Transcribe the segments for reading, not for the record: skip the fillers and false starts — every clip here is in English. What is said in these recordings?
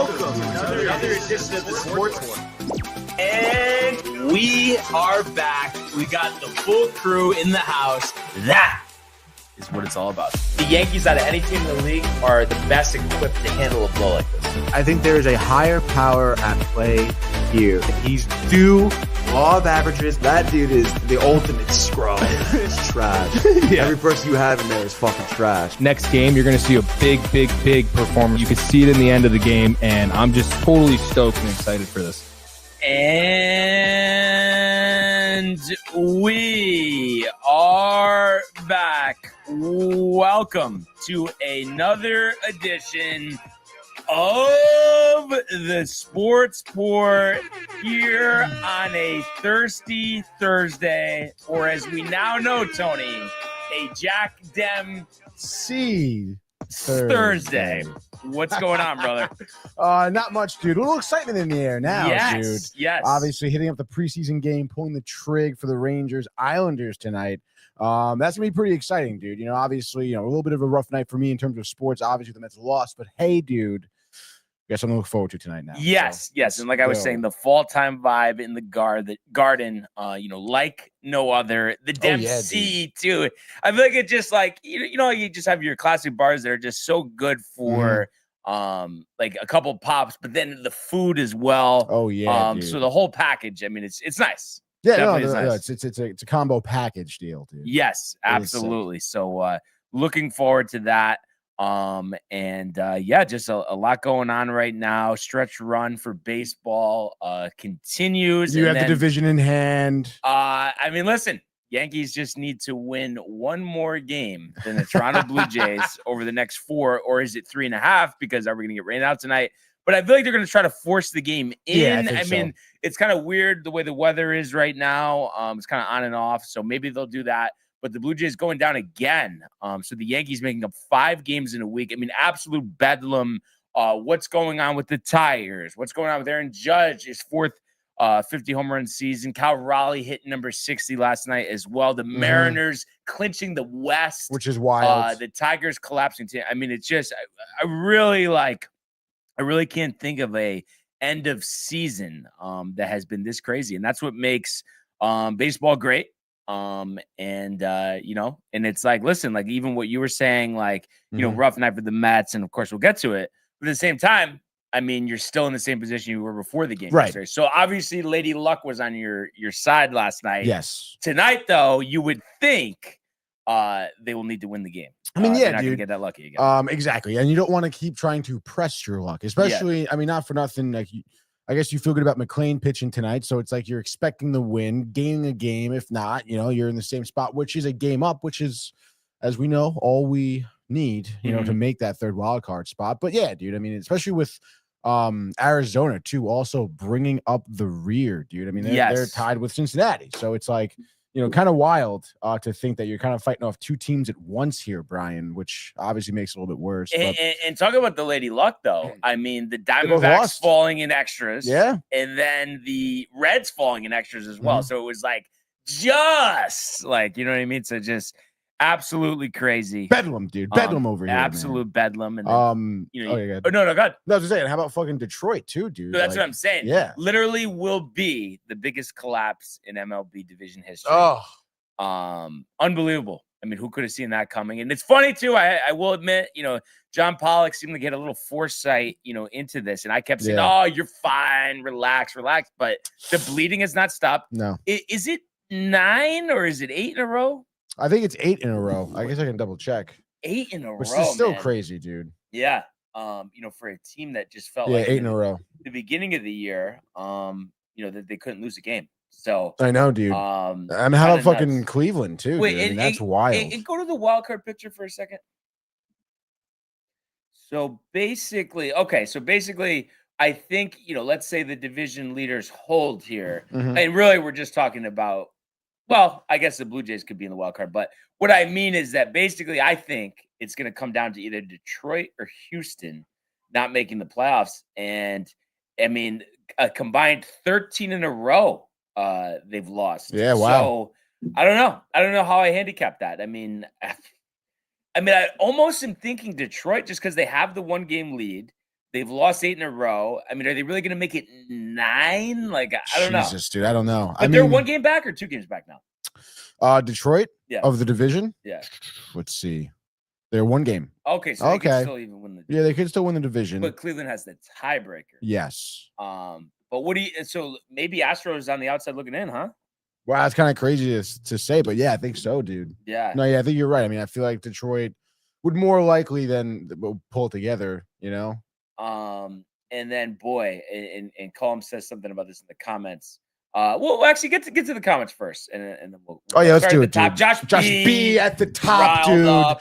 Welcome to another edition of the Sports One. And we are back. We got the full crew in the house. That is what it's all about. The Yankees, out of any team in the league, are the best equipped to handle a blow like this. I think there is a higher power at play here. He's due law of averages. That dude is the ultimate scrub. It's trash. Yeah. Every person you have in there is fucking trash. Next game, you're going to see a big performance. You can see it in the end of the game, and I'm just totally stoked and excited for this. And we are back. Welcome to another edition of the Sports Port here on a thirsty Thursday, or as we now know, Tony, a Jack Dem C Thursday. What's going on, brother? Not much, dude. A little excitement in the air now, dude. Yes. Obviously, hitting up the preseason game, pulling the trig for the Rangers Islanders tonight. That's gonna be pretty exciting, dude. You know, obviously, a little bit of a rough night for me in terms of sports. Obviously, the Mets lost, but hey, dude, got something to look forward to tonight now. Yes. And like I was saying, the fall time vibe in the garden, like no other. The Dempsey too. I feel like it just like you just have your classic bars that are just so good for like a couple pops, but then the food as well. Oh yeah. Dude. So the whole package. I mean, it's nice. Yeah, nice. It's a combo package deal, dude. Yes, absolutely. So looking forward to that. Just a lot going on right now. Stretch run for baseball continues. You have the division in hand. I mean, listen, Yankees just need to win one more game than the Toronto Blue Jays over the next 4, or is it 3.5? Because are we going to get rained out tonight? But I feel like they're going to try to force the game in. Yeah, I mean, it's kind of weird the way the weather is right now. It's kind of on and off, so maybe they'll do that. But the Blue Jays going down again. So the Yankees making up 5 games in a week. I mean, absolute bedlam. What's going on with the Tigers? What's going on with Aaron Judge? His 4th 50 home run season. Cal Raleigh hitting number 60 last night as well. The Mariners clinching the West, which is wild. The Tigers collapsing. I mean, it's just I really can't think of a end of season that has been this crazy, and that's what makes baseball great. And it's like, listen, like even what you were saying, like, rough night for the Mets. And of course we'll get to it, but at the same time, I mean, you're still in the same position you were before the game. Right. Yesterday. So obviously Lady Luck was on your side last night. Yes. Tonight though, you would think they will need to win the game. I mean, they're not dude, gonna get that lucky again. Exactly. And you don't want to keep trying to press your luck, especially, I mean, not for nothing. Like, I guess you feel good about McLean pitching tonight. So it's like you're expecting the win, gaining a game. If not, you're in the same spot, which is a game up, which is, as we know, all we need, to make that 3rd wild card spot. But yeah, dude, I mean, especially with Arizona too, also bringing up the rear, dude. I mean, they're tied with Cincinnati. So it's like, kind of wild to think that you're kind of fighting off 2 teams at once here, Brian, which obviously makes it a little bit worse. And talk about the Lady Luck, though. I mean, the Diamondbacks falling in extras. Yeah. And then the Reds falling in extras as well. So it was like, just like, you know what I mean? So just absolutely crazy. Bedlam, dude. Bedlam over here. Absolute man. bedlam. And then, no, go ahead. No, I was saying, how about fucking Detroit too, dude? So that's what I'm saying. Yeah. Literally will be the biggest collapse in MLB division history. Unbelievable. I mean, who could have seen that coming? And it's funny too. I will admit, John Pollock seemed to get a little foresight, into this. And I kept saying, "Oh, you're fine, relax." But the bleeding has not stopped. No. Is it 9 or is it 8 in a row? I think it's 8 in a row. I guess I can double check. 8 in a row, which is still crazy, dude. Yeah. For a team that just felt like 8 in a row. The beginning of the year, that they couldn't lose a game. So I know, dude. I mean, how about fucking nuts. Cleveland too? Wait, dude? I mean, that's wild. And go to the wild card picture for a second. So basically, I think let's say the division leaders hold here, and really we're just talking about. Well, I guess the Blue Jays could be in the wild card, but what I mean is that basically I think it's going to come down to either Detroit or Houston not making the playoffs, and I mean a combined 13 in a row. They've lost. Yeah, wow. So I don't know how I handicap that. I mean, I almost am thinking Detroit just because they have the 1-game lead. They've lost 8 in a row. I mean, are they really going to make it 9? Like, I don't know. Jesus, dude, I don't know. But they're 1 game back or 2 games back now? Detroit of the division? Yeah. Let's see. They're 1 game. Okay, so they can still even win the division. Yeah, they could still win the division. But Cleveland has the tiebreaker. Yes. But what do you – so maybe Astros on the outside looking in, huh? Wow, that's kind of crazy to say, but yeah, I think so, dude. Yeah. No, yeah, I think you're right. I mean, I feel like Detroit would more likely than pull it together, you know? And then, boy, and Colm says something about this in the comments. We'll actually get to the comments first, and then we'll let's do it, top. dude. Josh B at the top, dude.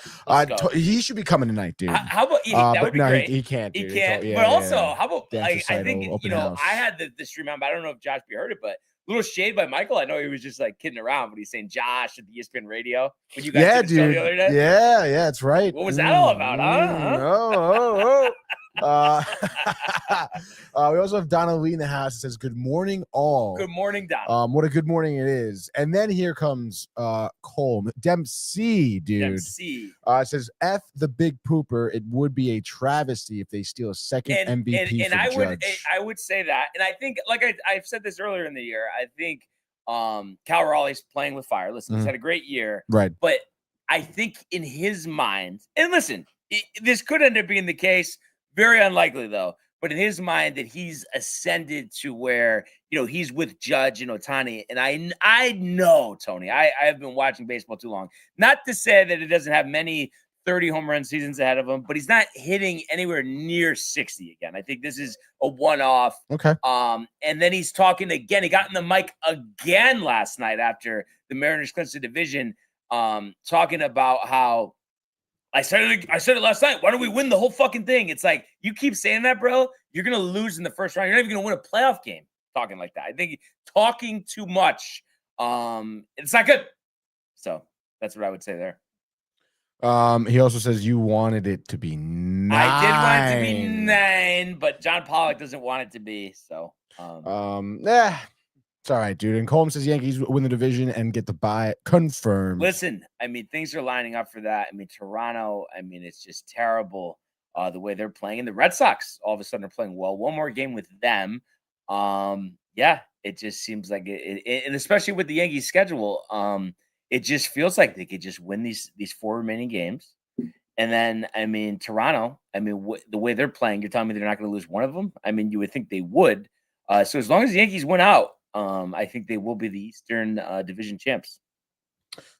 He should be coming tonight, dude. How about that would be great. He can't. Dude. He can't. But also, how about I think I had the stream on, but I don't know if Josh B heard it, but little shade by Michael. I know he was just like kidding around, but he's saying Josh at the ESPN radio. When you guys did the show the other day? Yeah, that's right. What was that all about, huh? We also have Donna Lee in the house. It says, "Good morning, all." Good morning, Donna. What a good morning it is. And then here comes Cole Dempsey, dude. Dempsey. It says, "F the big pooper. It would be a travesty if they steal a second MVP for Judge." I would say that, and I think, like I've said this earlier in the year, I think Cal Raleigh's playing with fire. Listen, he's had a great year, right? But I think in his mind, and listen, this could end up being the case. Very unlikely, though. But in his mind, that he's ascended to where, he's with Judge and Ohtani. And I know, Tony, I have been watching baseball too long. Not to say that it doesn't have many 30 home run seasons ahead of him, but he's not hitting anywhere near 60 again. I think this is a one-off. Okay. And then he's talking again. He got in the mic again last night after the Mariners clinched the division, talking about how I said it last night. Why don't we win the whole fucking thing? It's like, you keep saying that, bro, you're going to lose in the first round. You're not even going to win a playoff game talking like that. I think talking too much, it's not good. So that's what I would say there. He also says you wanted it to be 9. I did want it to be 9, but John Pollock doesn't want it to be. So, it's all right, dude. And Colm says Yankees win the division and get the bye confirmed. Listen, I mean, things are lining up for that. I mean, Toronto, it's just terrible the way they're playing. And the Red Sox all of a sudden are playing well. One more game with them. It just seems like it, and especially with the Yankees schedule, it just feels like they could just win these 4 remaining games. And then, Toronto, the way they're playing, you're telling me they're not going to lose one of them? You would think they would. So as long as the Yankees win out, I think they will be the Eastern Division champs.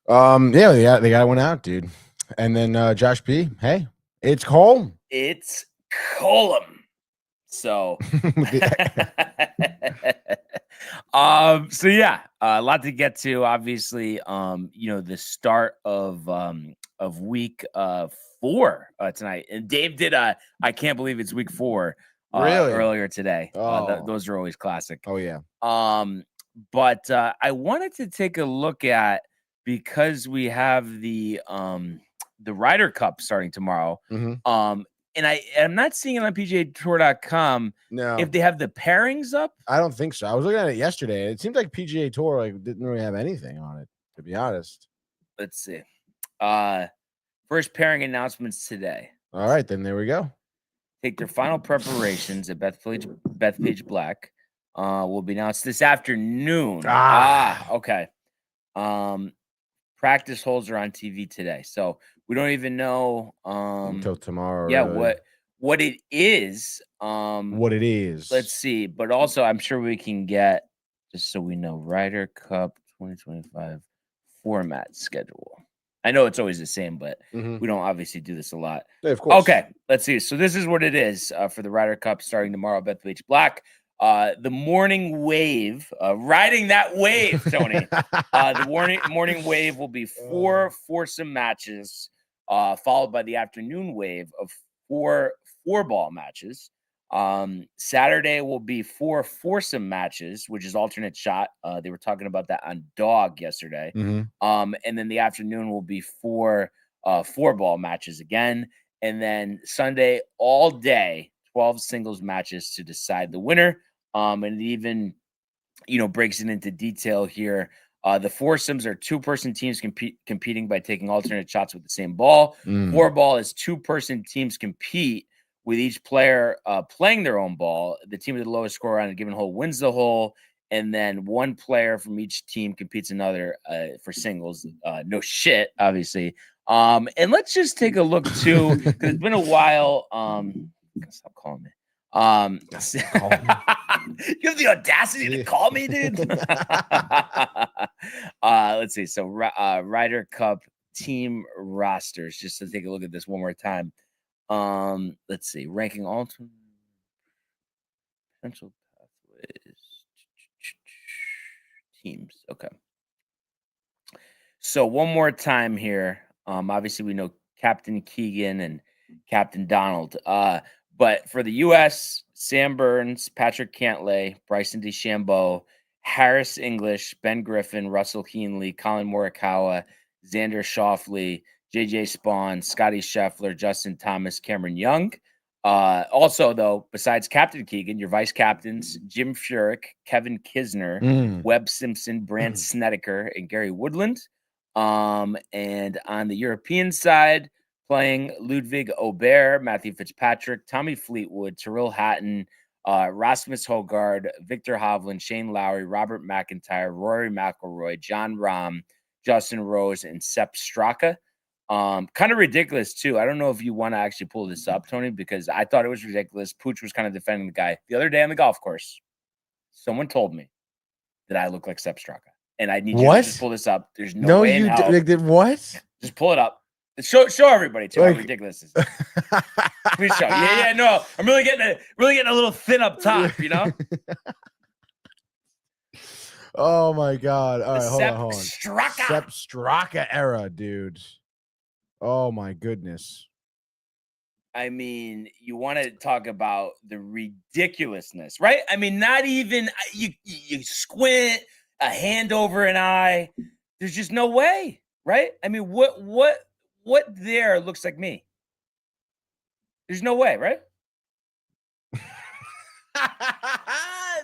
They got one out, dude. And then Josh B. Hey, it's Cole. It's Colum. So, a lot to get to. Obviously, the start of week 4 tonight, and Dave did I can't believe it's week 4. Really? Earlier today. Those are always classic. Oh yeah. But I wanted to take a look at, because we have the Ryder Cup starting tomorrow. Mm-hmm. And I'm not seeing it on PGAtour.com. No, if they have the pairings up. I don't think so. I was looking at it yesterday. It seems like PGA Tour didn't really have anything on it, to be honest. Let's see. First pairing announcements today. All right, then there we go. Take their final preparations at Bethpage Black. Will be announced this afternoon. Okay. Practice holes are on TV today, so we don't even know until tomorrow. Yeah, what it is. What it is. Let's see. But also, I'm sure we can get, just so we know, Ryder Cup 2025 format schedule. I know it's always the same, but we don't obviously do this a lot. Yeah, of course. Okay, let's see. So this is what it is for the Ryder Cup starting tomorrow, Bethpage Black. The morning wave, riding that wave, Tony. The morning wave will be 4 foursome matches, followed by the afternoon wave of 4 4-ball matches. Saturday will be 4 foursome matches, which is alternate shot. They were talking about that on Dog yesterday. And then the afternoon will be 4 4-ball matches again. And then Sunday all day, 12 singles matches to decide the winner. And it even, breaks it into detail here. The foursomes are 2-person teams competing by taking alternate shots with the same ball. 4-ball is 2-person teams compete with each player playing their own ball. The team with the lowest score on a given hole wins the hole, and then one player from each team competes another for singles. No shit, obviously. And let's just take a look too, because it's been a while. Stop calling me. You have the audacity to call me, dude. Let's see. So Ryder Cup team rosters, just to take a look at this one more time. Let's see. Ranking all potential pathways. Teams. Okay. So one more time here. Obviously we know Captain Keegan and Captain Donald. But for the U.S., Sam Burns, Patrick Cantlay, Bryson DeChambeau, Harris English, Ben Griffin, Russell Heenley, Colin Morikawa, Xander Schauffele, J.J. Spawn, Scotty Scheffler, Justin Thomas, Cameron Young. Also, though, besides Captain Keegan, your vice captains, Jim Furyk, Kevin Kisner, Webb Simpson, Brandt Snedeker, and Gary Woodland. And on the European side, playing Ludwig Aubert, Matthew Fitzpatrick, Tommy Fleetwood, Tyrrell Hatton, Rasmus Højgaard, Victor Hovland, Shane Lowry, Robert McIntyre, Rory McIlroy, John Rahm, Justin Rose, and Sepp Straka. Kind of ridiculous, too. I don't know if you want to actually pull this up, Tony, because I thought it was ridiculous. Pooch was kind of defending the guy. The other day on the golf course, someone told me that I look like Sepp Straka. And I need you to just pull this up. There's no way in hell. What? Just pull it up. Show everybody too how ridiculous this is. Please show. Yeah, no. I'm really getting a little thin up top, you know? Oh my God. All right, hold on. Straka. Sepp Straka era, dude. Oh my goodness. I mean, you want to talk about the ridiculousness, right? I mean, not even you squint, a hand over an eye. There's just no way, right? I mean, what there looks like me? There's no way, right?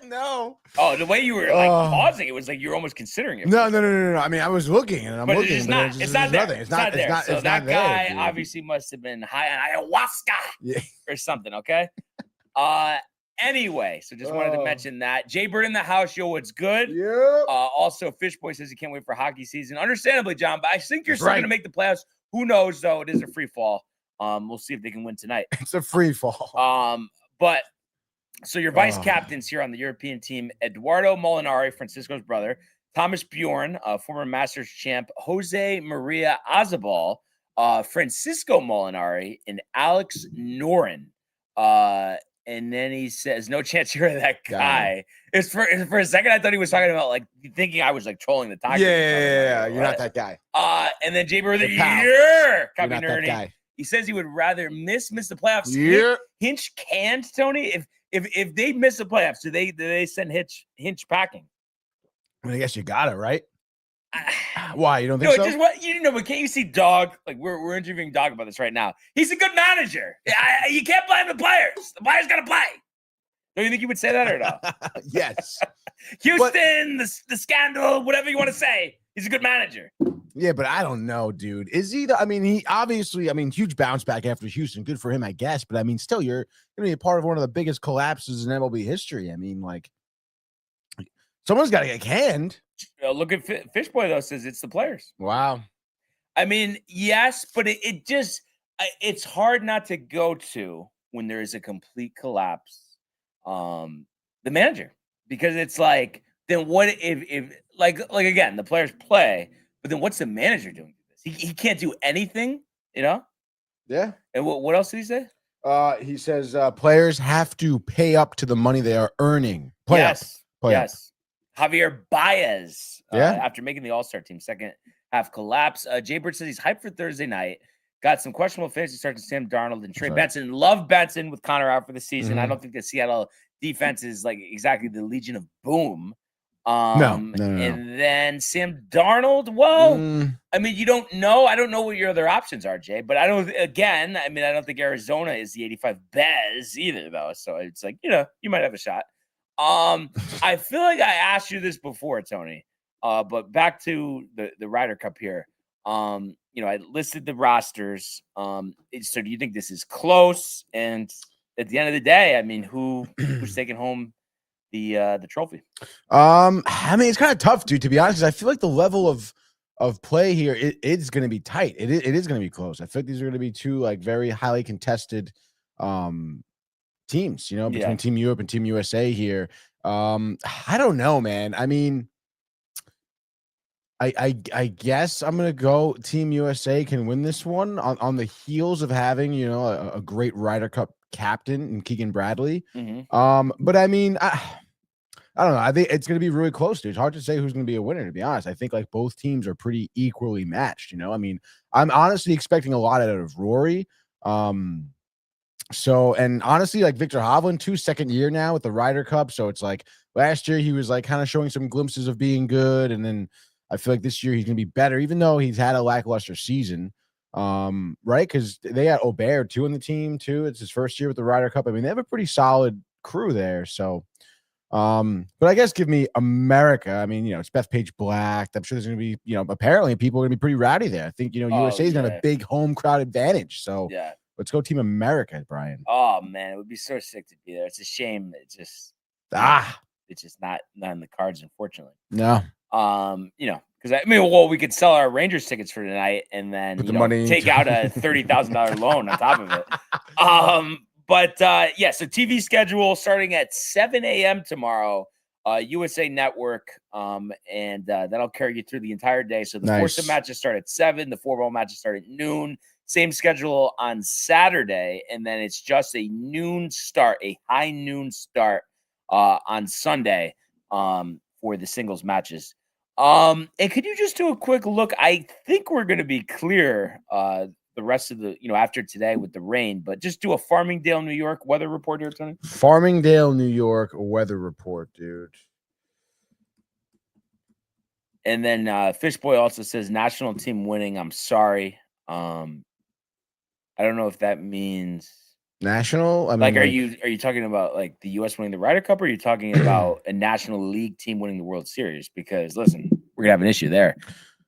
No. Oh, the way you were like pausing, it was like you were almost considering it. No. I mean, I was looking and I'm looking, it's not there. It's not there. So that guy obviously must have been high on ayahuasca or something. Okay. Anyway, so just wanted to mention that. Jay Bird in the house, yo, what's good? Yeah. Also, Fishboy says he can't wait for hockey season. Understandably, John, but I think you're still going to make the playoffs. Who knows, though? It is a free fall. We'll see if they can win tonight. It's a free fall. But so your vice captains here on the European team, Eduardo Molinari, Francisco's brother, Thomas Bjorn, former Masters champ, Jose Maria Azabal, Francisco Molinari, and Alex Noren. And then he says, no chance you're that guy. It's for a second, I thought he was talking about like thinking I was like trolling the Tigers. Yeah. You're not that guy. And then Jay Bird, copy nerdy. He says he would rather miss the playoffs. Yeah. Hinch canned, Tony. If they miss the playoffs, do they send Hinch packing? I mean, I guess you got it, right? Why? You don't think so? Just what but can't you see Dog? Like we're interviewing Dog about this right now. He's a good manager. You can't blame the players. The players got to play. Don't you think you would say that or no? Yes. Houston, the scandal, whatever you want to say. He's a good manager. Yeah, but I don't know, dude. Is he? He obviously, huge bounce back after Houston. Good for him, I guess. But still, you're going to be a part of one of the biggest collapses in MLB history. Someone's got to get canned. Look at Fishboy, though, says it's the players. Wow. Yes, but it's hard not to go to when there is a complete collapse. The manager, because it's like, then what if again, the players play, but then what's the manager doing? He can't do anything, you know? Yeah. And what else did he say? He says players have to pay up to the money they are earning. Play up. Javier Baez, Yeah. After making the All-Star team, second half collapse. Jay Bird says he's hyped for Thursday night. Got some questionable fantasy starts to Sam Darnold and Trey Benson. Love Benson with Connor out for the season. Mm-hmm. I don't think the Seattle defense is like exactly the Legion of Boom. No. And then Sam Darnold. Well, you don't know. I don't know what your other options are, Jay. But I don't think Arizona is the 85 Bez either, though. So it's like, you might have a shot. I feel like I asked you this before, Tony. But back to the Ryder Cup here. I listed the rosters. So do you think this is close? And at the end of the day, I mean, who's taking home the trophy? I mean, it's kind of tough, dude, to be honest, because I feel like the level of play here, it's going to be tight. It is going to be close. I feel like these are going to be two like very highly contested teams, between Team Europe and Team USA here. I don't know, man. I mean, I guess I'm gonna go Team USA can win this one on the heels of having a great Ryder Cup captain in Keegan Bradley. But I mean, I don't know. I think it's gonna be really close, dude. It's hard to say who's gonna be a winner, to be honest. I think like both teams are pretty equally matched. I mean, I'm honestly expecting a lot out of Rory. So, and honestly, like Victor Hovland, second year now with the Ryder Cup. So it's like last year he was like kind of showing some glimpses of being good, and then I feel like this year he's gonna be better, even though he's had a lackluster season. Right? Because they got Aubert too in the team too. It's his first year with the Ryder Cup. I mean, they have a pretty solid crew there. So, but I guess give me America. I mean, it's Bethpage Black. I'm sure there's gonna be, apparently people are gonna be pretty rowdy there. I think USA's gonna have a big home crowd advantage. So yeah. Let's go Team America, Brian. Oh man, it would be so sick to be there. It's a shame. It's just it's just not in the cards, unfortunately. No. Because we could sell our Rangers tickets for tonight and then take out a $30,000 loan on top of it. So TV schedule starting at 7 a.m. tomorrow, USA Network, and that'll carry you through the entire day. So the foursome matches start at 7, the 4-ball matches start at noon. Same schedule on Saturday, and then it's just a high noon start on Sunday for the singles matches. And could you just do a quick look? I think we're going to be clear the rest of the, after today with the rain, but just do a Farmingdale, New York weather report here, Tony. Farmingdale, New York weather report, dude. And then Fishboy also says national team winning. I'm sorry. I don't know if that means national. I mean, like, are you talking about like the U.S. winning the Ryder Cup, or are you talking about a National League team winning the World Series? Because listen, we're gonna have an issue there.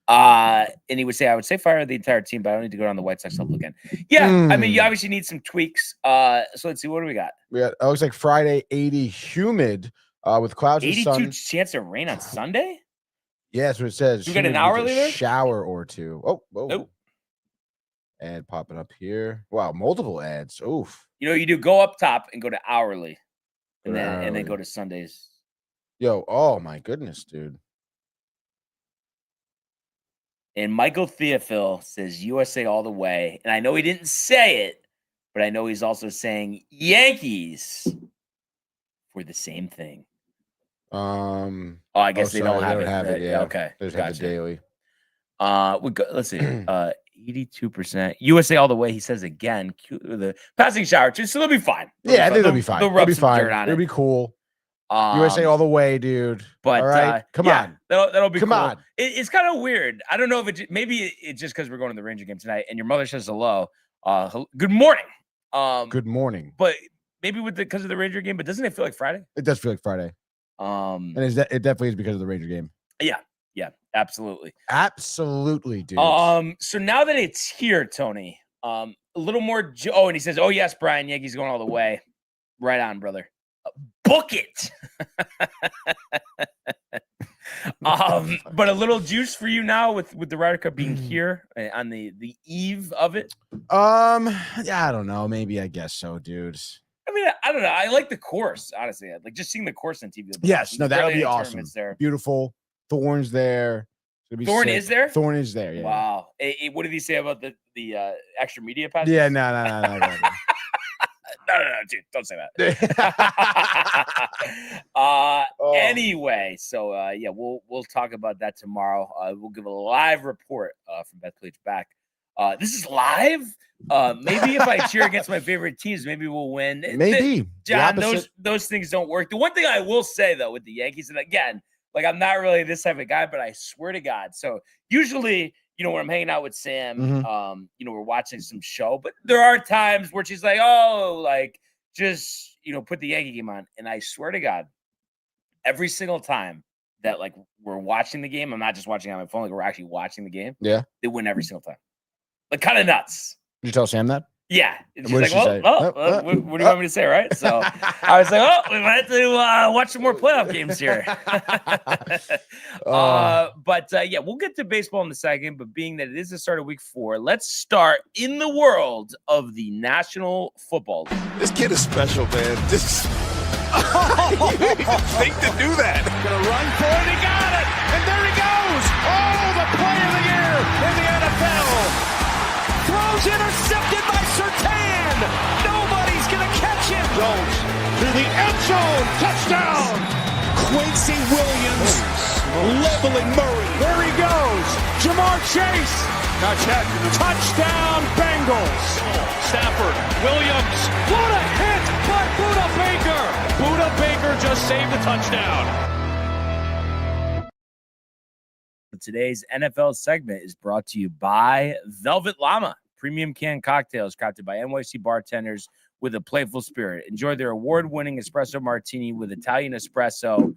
And he would say, I would say fire the entire team, but I don't need to go down the White Sox level again. Yeah, I mean, you obviously need some tweaks. So let's see, what do we got? It looks like Friday, 80 humid with clouds and sun. 82 chance of rain on Sunday. Yeah, that's what it says. You got an hourly there? Shower or two. Oh, whoa. Nope. Ad popping up here. Wow, multiple ads. Oof. You do go up top and go to hourly, and then go to Sundays. Yo, oh my goodness, dude. And Michael Theophil says USA all the way. And I know he didn't say it, but I know he's also saying Yankees for the same thing. I guess they don't have it. Yeah. Okay. There's the daily. Let's see. 82% USA all the way. He says again, the passing shower too, so they'll be fine. I think they'll be fine. They'll be fine. It'll be cool. USA all the way, dude. But all right, come on. That'll be come cool. on. It's kind of weird. I don't know if maybe it's just because we're going to the Ranger game tonight, and your mother says hello. Good morning. Good morning. But maybe because of the Ranger game. But doesn't it feel like Friday? It does feel like Friday. And it definitely is because of the Ranger game. Yeah, absolutely. Absolutely, dude. So now that it's here, Tony, a little more. And he says, "Oh yes, Brian, Yankees going all the way." Right on, brother. Book it. But a little juice for you now with the Ryder Cup being here on the eve of it. Yeah, I don't know. Maybe I guess so, dude. I mean, I don't know. I like the course, honestly. Like just seeing the course on TV. Yes, no, that would be awesome. There. Beautiful. Thorn's there. Thorn is there? Thorn is there, yeah. Wow. What did he say about the extra media pass? Yeah, no. No, dude, don't say that. Anyway, so we'll talk about that tomorrow. We'll give a live report from Bethpage back. This is live. Maybe if I cheer against my favorite teams, maybe we'll win. Maybe. John, those things don't work. The one thing I will say though with the Yankees, and again, like I'm not really this type of guy, but I swear to God. So usually, when I'm hanging out with Sam, we're watching some show, but there are times where she's like, "Oh, like just put the Yankee game on," and I swear to God, every single time that like we're watching the game, I'm not just watching on my phone, like we're actually watching the game. Yeah, they win every single time. like kind of nuts. Did you tell Sam that? Yeah. And she's What like, did she say? what do you want me to say, right? So I was like, oh, we might have to watch some more playoff games here. But we'll get to baseball in a second. But being that it is the start of week 4, let's start in the world of the National Football League. This kid is special, man. This you didn't even think to do that. Gonna run for it. He got it. And there he goes. Oh, the play of the year in the NFL. Throws intercepted by Surtain. Nobody's going to catch him. Jones to the end zone. Touchdown. Quincy Williams leveling Murray. There he goes. Jamar Chase. Not yet. Touchdown Bengals. Stafford. Williams. What a hit by Buda Baker. Buda Baker just saved the touchdown. Today's NFL segment is brought to you by Velvet Llama, premium canned cocktails crafted by NYC bartenders with a playful spirit. Enjoy their award-winning espresso martini with Italian espresso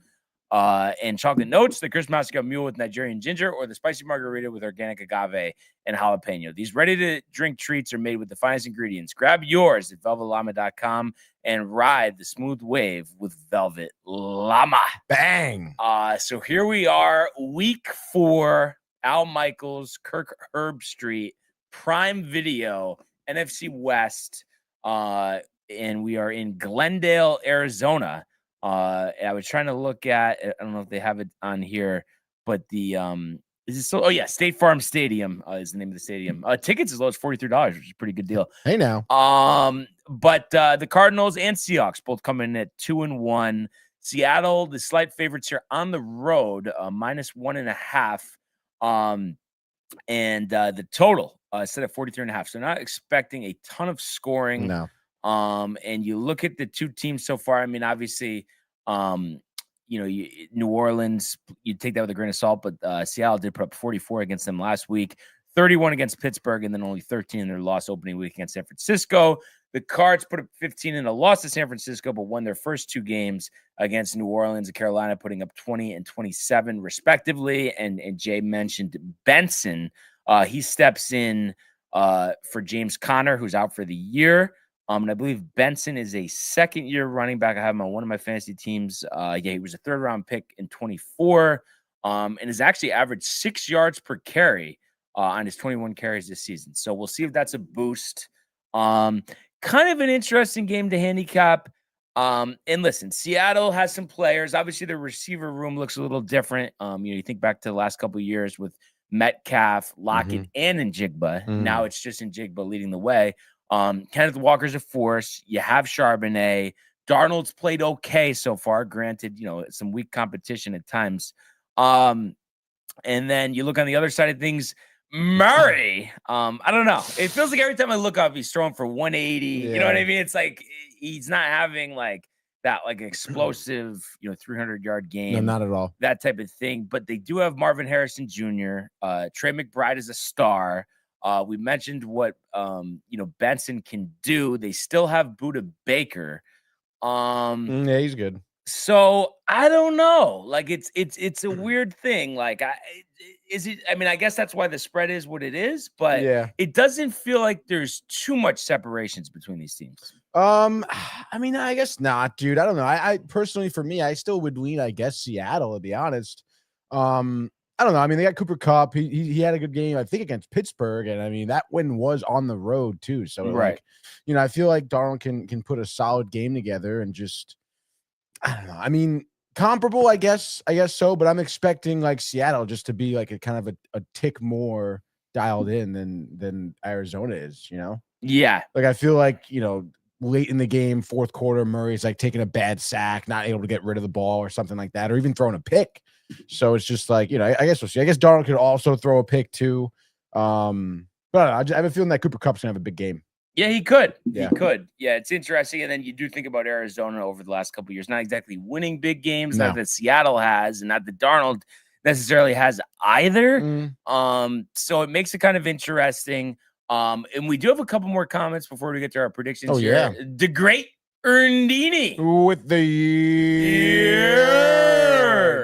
and chocolate notes, the crisp Moscow Mule with Nigerian ginger, or the spicy margarita with organic agave and jalapeno. These ready-to-drink treats are made with the finest ingredients. Grab yours at velvetlama.com and ride the smooth wave with Velvet Llama. Bang. So here we are, week 4, Al Michaels, Kirk Herbstreit, Prime Video, NFC West, and we are in Glendale, Arizona. I was trying to look at, I don't know if they have it on here, but the is it still? Oh yeah, State Farm Stadium is the name of the stadium. Tickets as low as $43, which is a pretty good deal. Hey now. But the Cardinals and Seahawks both come in at 2-1. Seattle, the slight favorites here on the road, -1.5. And the total set at 43.5. So not expecting a ton of scoring. No. And you look at the two teams so far. I mean, obviously, New Orleans, you take that with a grain of salt, but Seattle did put up 44 against them last week, 31 against Pittsburgh, and then only 13 in their loss opening week against San Francisco. The Cards put up 15 in a loss to San Francisco, but won their first 2 games against New Orleans and Carolina, putting up 20 and 27 respectively. And Jay mentioned Benson. He steps in for James Conner, who's out for the year. And I believe Benson is a second-year running back. I have him on one of my fantasy teams. He was a third-round pick in 24, and has actually averaged 6 yards per carry on his 21 carries this season. So we'll see if that's a boost. Kind of an interesting game to handicap. And listen, Seattle has some players. Obviously, the receiver room looks a little different. You think back to the last couple of years with Metcalf, Lockett, and Njigba. Now it's just Njigba leading the way. Kenneth Walker's a force. You have Charbonnet. Darnold's played okay so far. Granted, some weak competition at times. And then you look on the other side of things, Murray. I don't know. It feels like every time I look up, he's throwing for 180. Yeah. You know what I mean? It's like he's not having like that explosive, 300-yard game. No, not at all. That type of thing. But they do have Marvin Harrison Jr. Trey McBride is a star. We mentioned what Benson can do. They still have Buda Baker. Yeah, he's good. So I don't know. Like it's a weird thing. Like I guess that's why the spread is what it is, but yeah, it doesn't feel like there's too much separations between these teams. I guess not, dude. I don't know. I personally, for me, I still would lean, I guess, Seattle, to be honest. I don't know. I mean, they got Cooper Kupp. He had a good game, I think, against Pittsburgh, and I mean that win was on the road too. So right, I feel like Darnold can put a solid game together and just, I don't know. I mean, comparable, I guess so. But I'm expecting like Seattle just to be like a kind of a tick more dialed in than Arizona is. Yeah. Like I feel like late in the game, fourth quarter, Murray's like taking a bad sack, not able to get rid of the ball or something like that, or even throwing a pick. So it's just like, I guess we'll see. I guess Darnold could also throw a pick too. But I don't know, I have a feeling that Cooper Kupp's gonna have a big game. Yeah, he could. Yeah. He could. Yeah, it's interesting. And then you do think about Arizona over the last couple of years, not exactly winning big games, No. not that Seattle has, and not that Darnold necessarily has either. So it makes it kind of interesting. And we do have a couple more comments before we get to our predictions. Oh, here. yeah. The great Erndini with the year.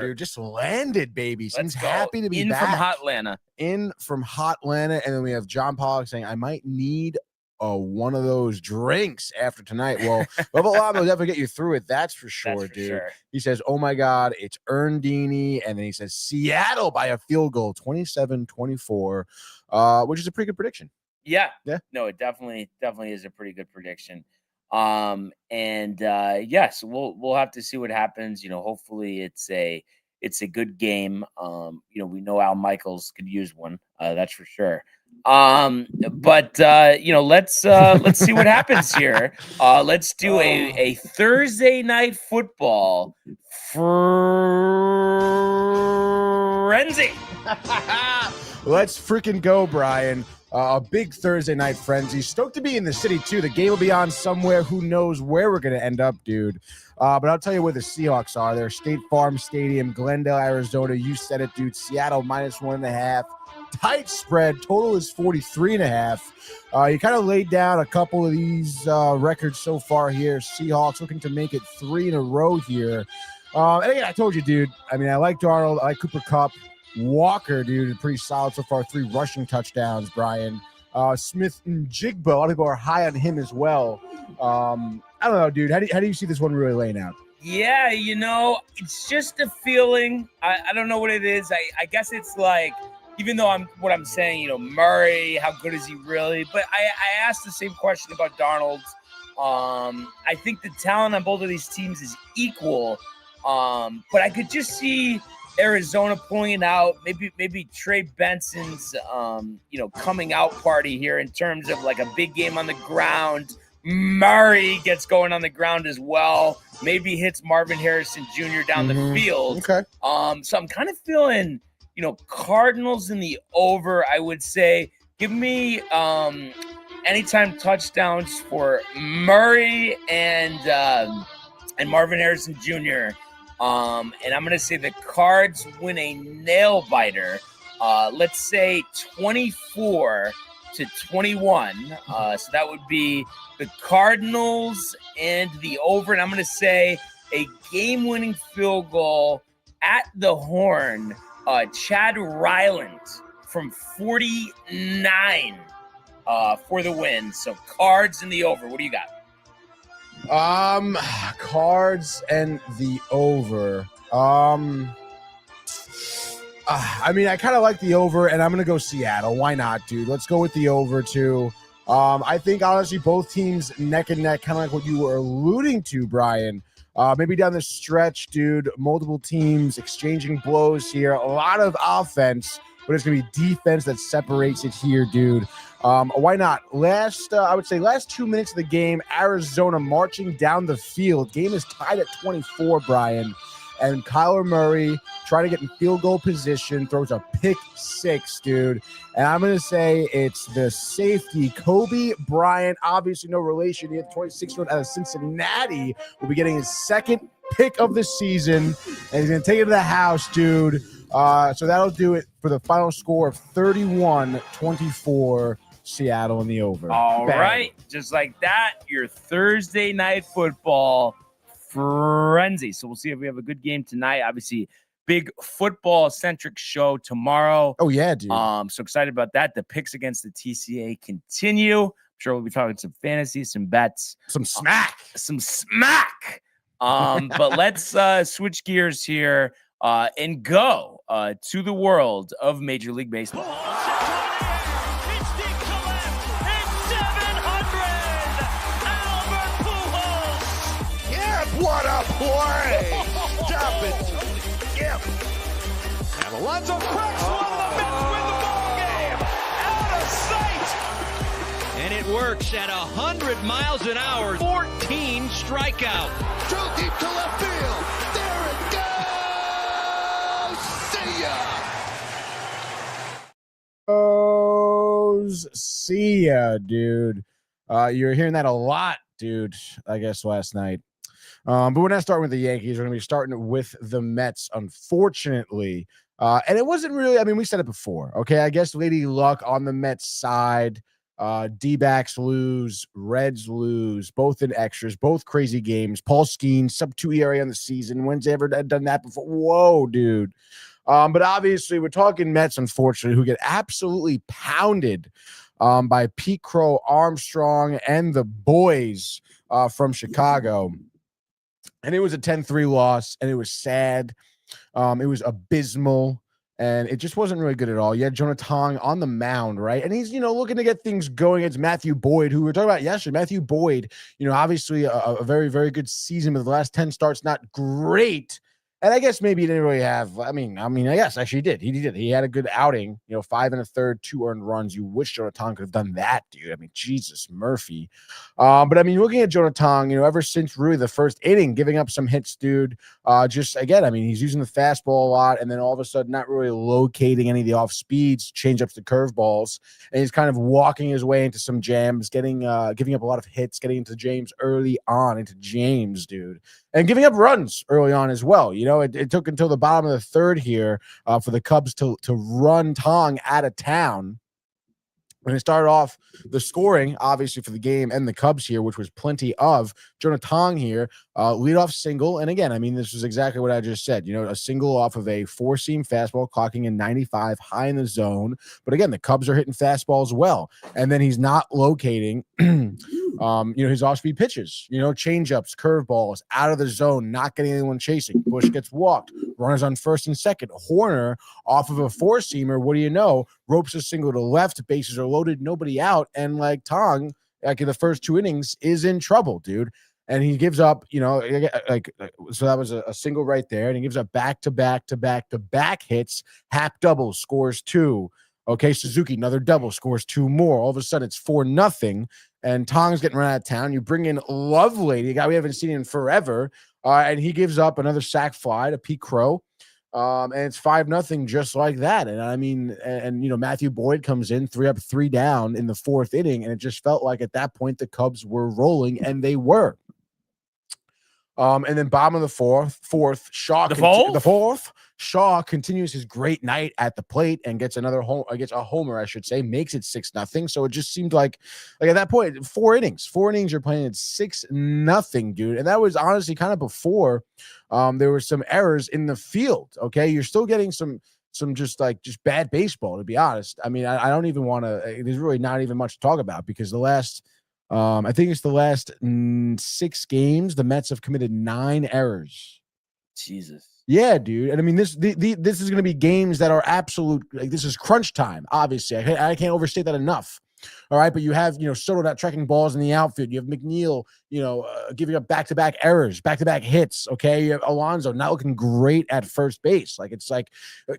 Dude, just landed, baby. Seems happy to be in back. from Hotlanta. In from Hotlanta. And then we have John Pollock saying, I might need one of those drinks after tonight. Well, Bubba Lab will definitely get you through it. That's for sure, dude. Sure. He says, oh my God, it's Erndini. And then he says Seattle by a field goal, 27-24, which is a pretty good prediction. Yeah. No, it definitely is a pretty good prediction. Yes, we'll have to see what happens. Hopefully it's a good game. We know Al Michaels could use one. That's for sure. Let's see what happens here. Let's do a Thursday night football frenzy. Let's freaking go, Brian. A big Thursday night frenzy. Stoked to be in the city, too. The game will be on somewhere. Who knows where we're going to end up, dude. But I'll tell you where the Seahawks are. They're State Farm Stadium, Glendale, Arizona. You said it, dude. Seattle -1.5. Tight spread. Total is 43.5. You kind of laid down a couple of these records so far here. Seahawks looking to make it 3 in a row here. And again, I told you, dude. I mean, I like Darnold. I like Cooper Kupp. Walker, dude, pretty solid so far. 3 rushing touchdowns, Brian. Smith and Jigba, a lot of people are high on him as well. I don't know, dude. How do you see this one really laying out? Yeah, it's just a feeling. I don't know what it is. I guess it's like, even though I'm saying, Murray, how good is he really? But I asked the same question about Darnold. I think the talent on both of these teams is equal. But I could just see Arizona pulling it out, maybe Trey Benson's, coming out party here in terms of like a big game on the ground. Murray gets going on the ground as well. Maybe hits Marvin Harrison Jr. down the field. Okay. So I'm kind of feeling, Cardinals in the over. I would say give me anytime touchdowns for Murray and Marvin Harrison Jr. And I'm going to say the Cards win a nail biter. Let's say 24-21. So that would be the Cardinals and the over. And I'm going to say a game-winning field goal at the horn. Chad Ryland from 49 for the win. So Cards and the over. What do you got? Cards and the over. I mean, I kind of like the over, and I'm gonna go Seattle. Why not, dude? Let's go with the over too. I think honestly, both teams neck and neck, kind of like what you were alluding to, Brian. Maybe down the stretch, dude. Multiple teams exchanging blows here. A lot of offense, but it's gonna be defense that separates it here, dude. Why not? I would say last 2 minutes of the game, Arizona marching down the field. Game is tied at 24, Brian. And Kyler Murray trying to get in field goal position, throws a pick 6, dude. And I'm going to say it's the safety, Kobe Bryant. Obviously, no relation. He had 26-year-old out of Cincinnati. Will be getting his second pick of the season. And he's going to take it to the house, dude. So that'll do it for the final score of 31-24. Seattle in the over. All right. Just like that, your Thursday night football frenzy. So we'll see if we have a good game tonight. Obviously, big football-centric show tomorrow. Oh, yeah, dude. So excited about that. The picks against the TCA continue. I'm sure we'll be talking some fantasy, some bets. Some smack. But let's switch gears here and go to the world of Major League Baseball. What a play! Stop it, Tony. Yep. And Alonso cracks one of the Mets win the ball game. Out of sight. And it works at 100 miles an hour. 14 strikeout. Too deep to left field. There it goes. See ya, dude. You're hearing that a lot, dude, I guess, last night. But we're not starting with the Yankees. We're going to be starting with the Mets, unfortunately. And it wasn't really, I mean, we said it before, okay? I guess Lady Luck on the Mets side. D-backs lose, Reds lose, both in extras, both crazy games. Paul Skeens, sub-2 ERA on the season. When's he ever done that before? Whoa, dude. But obviously, we're talking Mets, unfortunately, who get absolutely pounded by Pete Crow, Armstrong, and the boys from Chicago. And it was a 10-3 loss, and it was sad. It was abysmal. And it just wasn't really good at all. You had Jonah Tong on the mound, right? And he's, looking to get things going. It's Matthew Boyd, who we were talking about yesterday. Matthew Boyd, obviously a very, very good season, but the last 10 starts, not great. And I guess maybe he didn't really have, I guess actually he did. He did. He had a good outing, 5 1/3, 2 earned runs. You wish Jonah Tong could have done that, dude. Jesus, Murphy. But looking at Jonah Tong, ever since really the first inning, giving up some hits, dude, just again, he's using the fastball a lot, and then all of a sudden not really locating any of the off speeds, change ups to curveballs, and he's kind of walking his way into some jams, giving up a lot of hits, getting into James early on, dude. And giving up runs early on as well. It took until the bottom of the third here for the Cubs to run Tong out of town. When it started off the scoring, obviously, for the game and the Cubs here, which was plenty of. Jonah Tong here, leadoff single. And again, this is exactly what I just said. A single off of a 4-seam fastball, clocking in 95, high in the zone. But again, the Cubs are hitting fastballs well. And then he's not locating, his off-speed pitches, change-ups, curveballs, out of the zone, not getting anyone chasing. Bush gets walked. Runners on first and second. Horner off of a 4-seamer. What do you know? Ropes a single to left. Bases are loaded. Nobody out. And Tong, in the first 2 innings, is in trouble, dude. And he gives up, so that was a single right there. And he gives up back-to-back hits. Hap double, scores 2. Okay, Suzuki, another double, scores 2 more. All of a sudden, it's 4-0. And Tong's getting run out of town. You bring in Lovelady, a guy we haven't seen in forever. And he gives up another sac fly to Pete Crow. And it's 5-0 just like that. And Matthew Boyd comes in 3 up, 3 down in the 4th inning. And it just felt like at that point, the Cubs were rolling, and they were. And then bottom of the fourth, Shaw continues his great night at the plate and gets a homer, I should say, makes it 6-0. So it just seemed like at that point, 4 innings, you're playing at 6-0, dude. And that was honestly kind of before there were some errors in the field. Okay. You're still getting some just bad baseball, to be honest. I don't even want to, there's really not even much to talk about because the last, I think it's the last 6 games, the Mets have committed 9 errors. Jesus. Yeah, dude. And this is going to be games that are absolute. This is crunch time. Obviously, I can't overstate that enough. All right, but you have Soto not tracking balls in the outfield. You have McNeil, giving up back-to-back errors, back-to-back hits. Okay, you have Alonso not looking great at first base.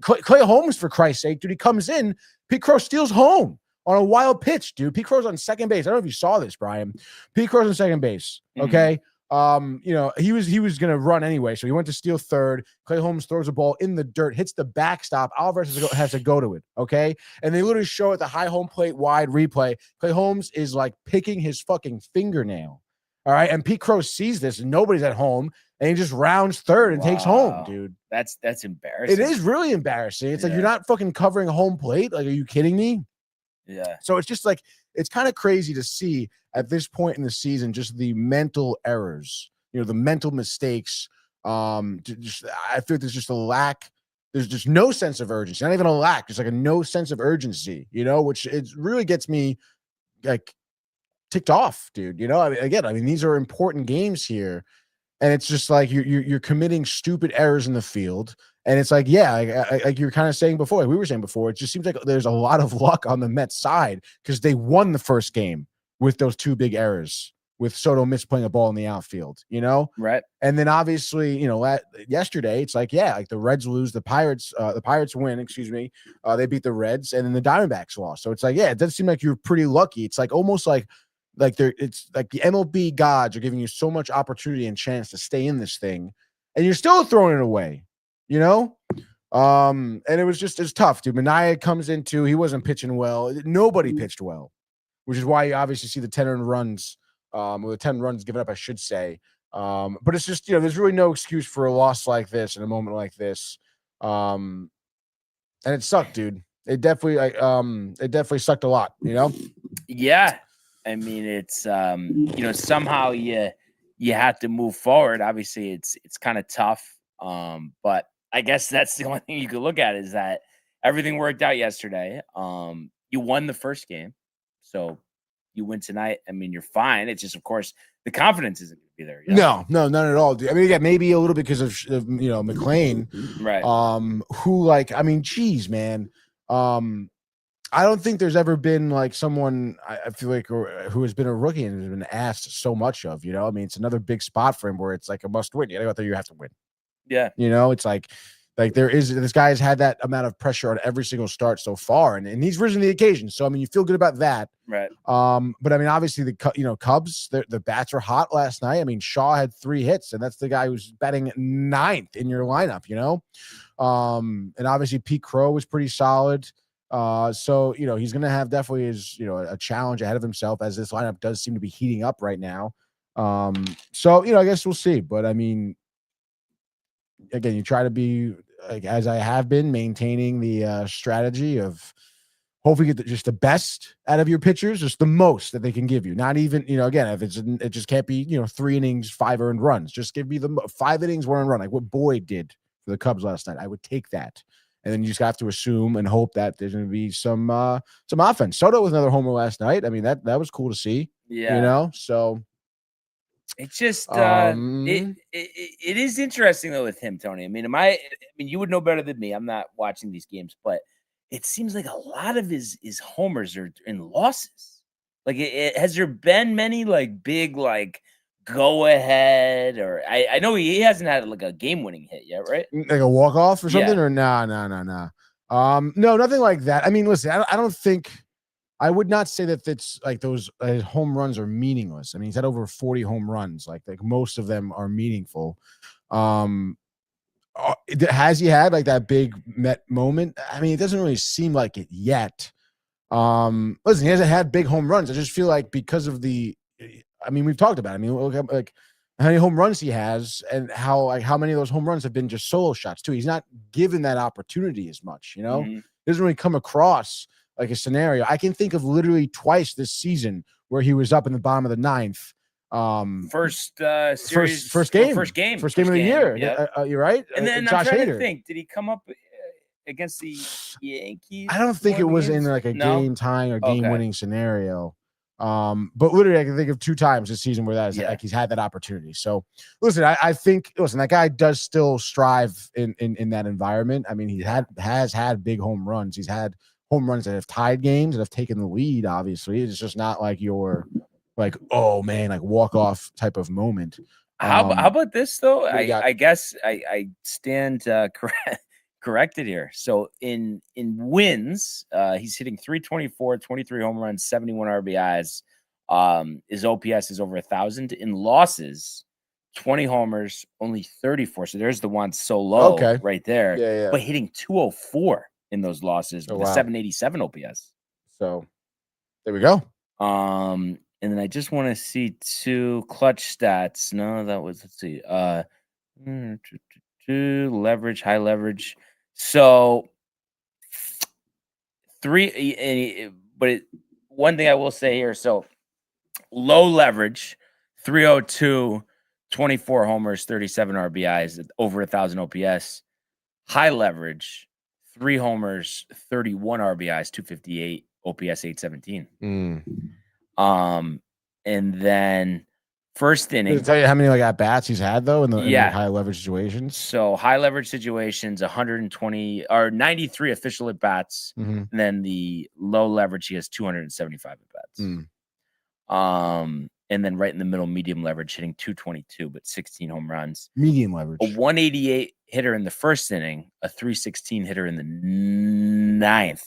Clay Holmes, for Christ's sake, dude. He comes in, Pete Crow steals home on a wild pitch, dude. Pete Crow's on second base. I don't know if you saw this, Brian. Pete Crow's on second base. Okay. He was gonna run anyway, so he went to steal third. Clay Holmes throws a ball in the dirt, hits the backstop. Alvarez has to go to it. Okay. And they literally show it the high home plate wide replay. Clay Holmes is picking his fucking fingernail. All right. And Pete Crow sees this and nobody's at home. And he just rounds third and takes home, dude. That's embarrassing. It is really embarrassing. It's you're not fucking covering home plate. Are you kidding me? Yeah. So it's just it's kind of crazy to see at this point in the season, just the mental errors, the mental mistakes. I feel there's just a lack. There's just no sense of urgency, not even a lack, just a no sense of urgency, which it really gets me ticked off, dude. These are important games here. And it's just you're committing stupid errors in the field. And it's like you're kind of saying before, we were saying before, it just seems like there's a lot of luck on the Mets side because they won the first game with those 2 big errors, with Soto misplaying a ball in the outfield, Right. And then obviously, yesterday, it's the Reds lose, the Pirates win, they beat the Reds, and then the Diamondbacks lost. So it's it does seem like you're pretty lucky. It's almost like it's like the MLB gods are giving you so much opportunity and chance to stay in this thing, and you're still throwing it away, and it's tough, dude. Mania comes into, he wasn't pitching well. Nobody pitched well, which is why you obviously see the 10 earned runs, or the 10 runs given up, I should say. But it's just, there's really no excuse for a loss like this in a moment like this. And it sucked, dude. it definitely sucked a lot, you know? Yeah. I mean, it's somehow you have to move forward. Obviously, it's kind of tough. But I guess that's the only thing you could look at is that everything worked out yesterday. You won the first game, so you win tonight. I mean, you're fine. It's just, of course, the confidence isn't going to be there. No, none at all, dude. I mean, yeah, maybe a little because of McLean, right? Who, like, I mean, geez, man. I don't think there's ever been like someone I feel like who has been a rookie and has been asked so much of. I mean, it's another big spot for him where it's like a must win. You gotta go out there, you have to win. Yeah, it's like this guy has had that amount of pressure on every single start so far, and he's risen to the occasion. So I mean, you feel good about that, right? But I mean, obviously the Cubs, the bats were hot last night. I mean, Shaw had 3 hits, and that's the guy who's batting 9th in your lineup. And obviously Pete Crow was pretty solid. So he's gonna have definitely his a challenge ahead of himself as this lineup does seem to be heating up right now. So I guess we'll see. But I mean, again, you try to be like, as I have been, maintaining the strategy of hopefully get just the best out of your pitchers, just the most that they can give you. Not even, again, if it just can't be, 3 innings, 5 earned runs. Just give me the 5 innings, 1 earned run, like what Boyd did for the Cubs last night. I would take that. And then you just have to assume and hope that there's going to be some offense. Soto with another homer last night. I mean, that was cool to see. Yeah. So it's just it is interesting though with him, Tony. I mean, you would know better than me. I'm not watching these games, but it seems like a lot of his homers are in losses. Like, has there been many like big like go ahead, or I know he hasn't had like a game winning hit yet, right? Like a walk off or something, yeah. or no. No, nothing like that. I mean, listen, I don't think, I would not say that it's like those home runs are meaningless. I mean, he's had over 40 home runs. Like most of them are meaningful. Has he had like that big Met moment? I mean, it doesn't really seem like it yet. Listen, he hasn't had big home runs. I just feel like because of we've talked about it. I mean, look at like how many home runs he has and how many of those home runs have been just solo shots too. He's not given that opportunity as much, Mm-hmm. Doesn't really come across like a scenario. I can think of literally twice this season where he was up in the bottom of the 9th. First game of the year. Yep. You're right. And then Josh I'm trying Hader. to think, did he come up against the Yankees? I don't think it was in like a game tying or game winning scenario. But literally I can think of 2 times this season where that is like he's had that opportunity. So listen, I think that guy does still strive in that environment. I mean, he has had big home runs. He's had home runs that have tied games, that have taken the lead. Obviously, it's just not like your like, oh man, like walk off type of moment. How about this though? I guess I stand corrected here. So in wins, he's hitting 324, 23 home runs, 71 RBIs. His OPS is over 1,000. In losses, 20 homers, only 34. So there's the one so low right there. Yeah. But hitting 204 in those losses with a 787 OPS. So there we go. And then I just want to see 2 clutch stats. No, that was, let's see. Leverage, high leverage. So 3, but one thing I will say here. So low leverage, 302, 24 homers, 37 RBIs, over 1,000 OPS. High leverage, 3 homers, 31 RBIs, 258, OPS 817. And then first inning. Did it tell you how many like at bats he's had though in the high leverage situations? So high leverage situations, 120 or 93 official at bats. Mm-hmm. And then the low leverage, he has 275 at bats. And then right in the middle, medium leverage, hitting 222, but 16 home runs. Medium leverage. A 188 hitter in the first inning, a 316 hitter in the 9th,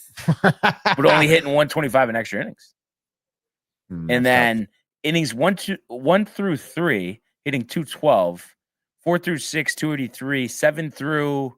but only hitting 125 in extra innings. And then innings 1 through 3, hitting 212, 4 through 6, 283, 7 through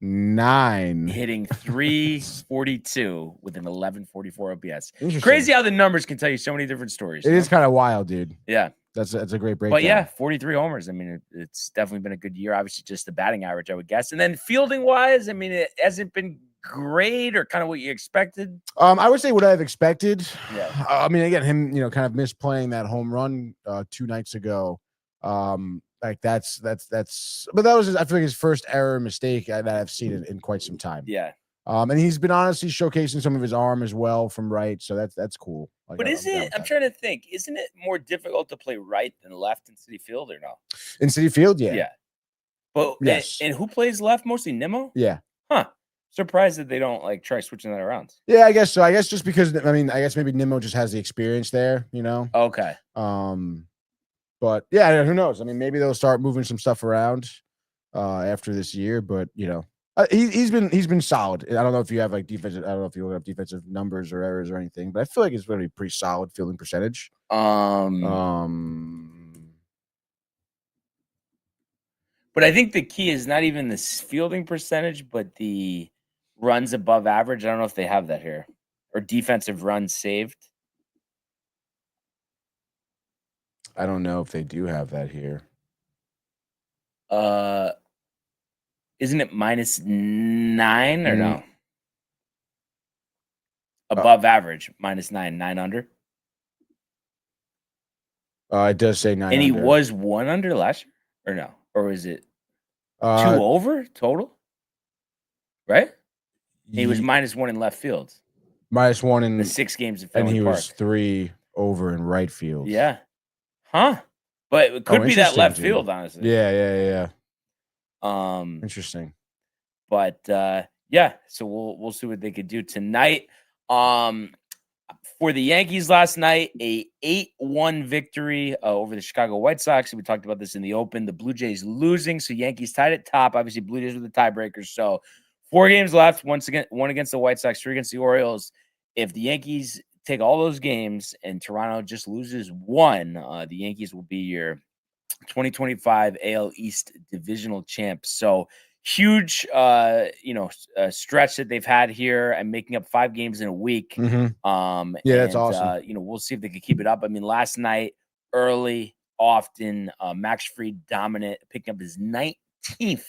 9, hitting 342 with an 1144 OPS. Crazy how the numbers can tell you so many different stories. It is kind of wild, dude. Yeah. That's a great breakdown. But yeah, 43 homers. I mean, it's definitely been a good year. Obviously, just the batting average, I would guess. And then fielding wise, I mean, it hasn't been great or kind of what you expected? I would say what I've expected. Yeah. I mean, again, him, kind of misplaying that home run 2 nights ago. Like that's but that was I feel like his first error mistake that I've seen in quite some time. Yeah. And he's been honestly showcasing some of his arm as well from right, so that's cool. Like, But I'm trying to think, isn't it more difficult to play right than left in City Field or no? in City Field? Yeah. Yeah. But yes. And who plays left? Mostly Nimmo? Yeah. Huh. Surprised that they don't like try switching that around. Yeah, I guess so. I guess just because I guess maybe Nimmo just has the experience there, Okay. But yeah, who knows? I mean, maybe they'll start moving some stuff around after this year, but he's been solid. I don't know if you have like defensive. I don't know if you look up defensive numbers or errors or anything, but I feel like it's going to be pretty solid fielding percentage. But I think the key is not even the fielding percentage, but the runs above average. I don't know if they have that here, or defensive runs saved. I don't know if they do have that here. Isn't it -9 or no? Above average, -9, 9 under. It does say 9 and under. he was 1 under last year, or no? Or was it 2 over total? Right? And he was -1 in left field. -1 in the 6 games in and Fenway he Park. was 3 over in right field. Yeah. Huh. But it could be that left field, honestly. Yeah. Interesting. But yeah, so we'll see what they could do tonight. For the Yankees last night, a 8-1 victory over the Chicago White Sox. We talked about this in the open. The Blue Jays losing, so Yankees tied at top. Obviously, Blue Jays were the tiebreakers. So 4 games left. Once again, 1 against the White Sox, 3 against the Orioles. If the Yankees take all those games and Toronto just loses 1, the Yankees will be your 2025 AL East divisional champs. So huge, stretch that they've had here and making up 5 games in a week. Mm-hmm. That's awesome. We'll see if they could keep it up. I mean, last night, early, often, Max Fried dominant, picking up his 19th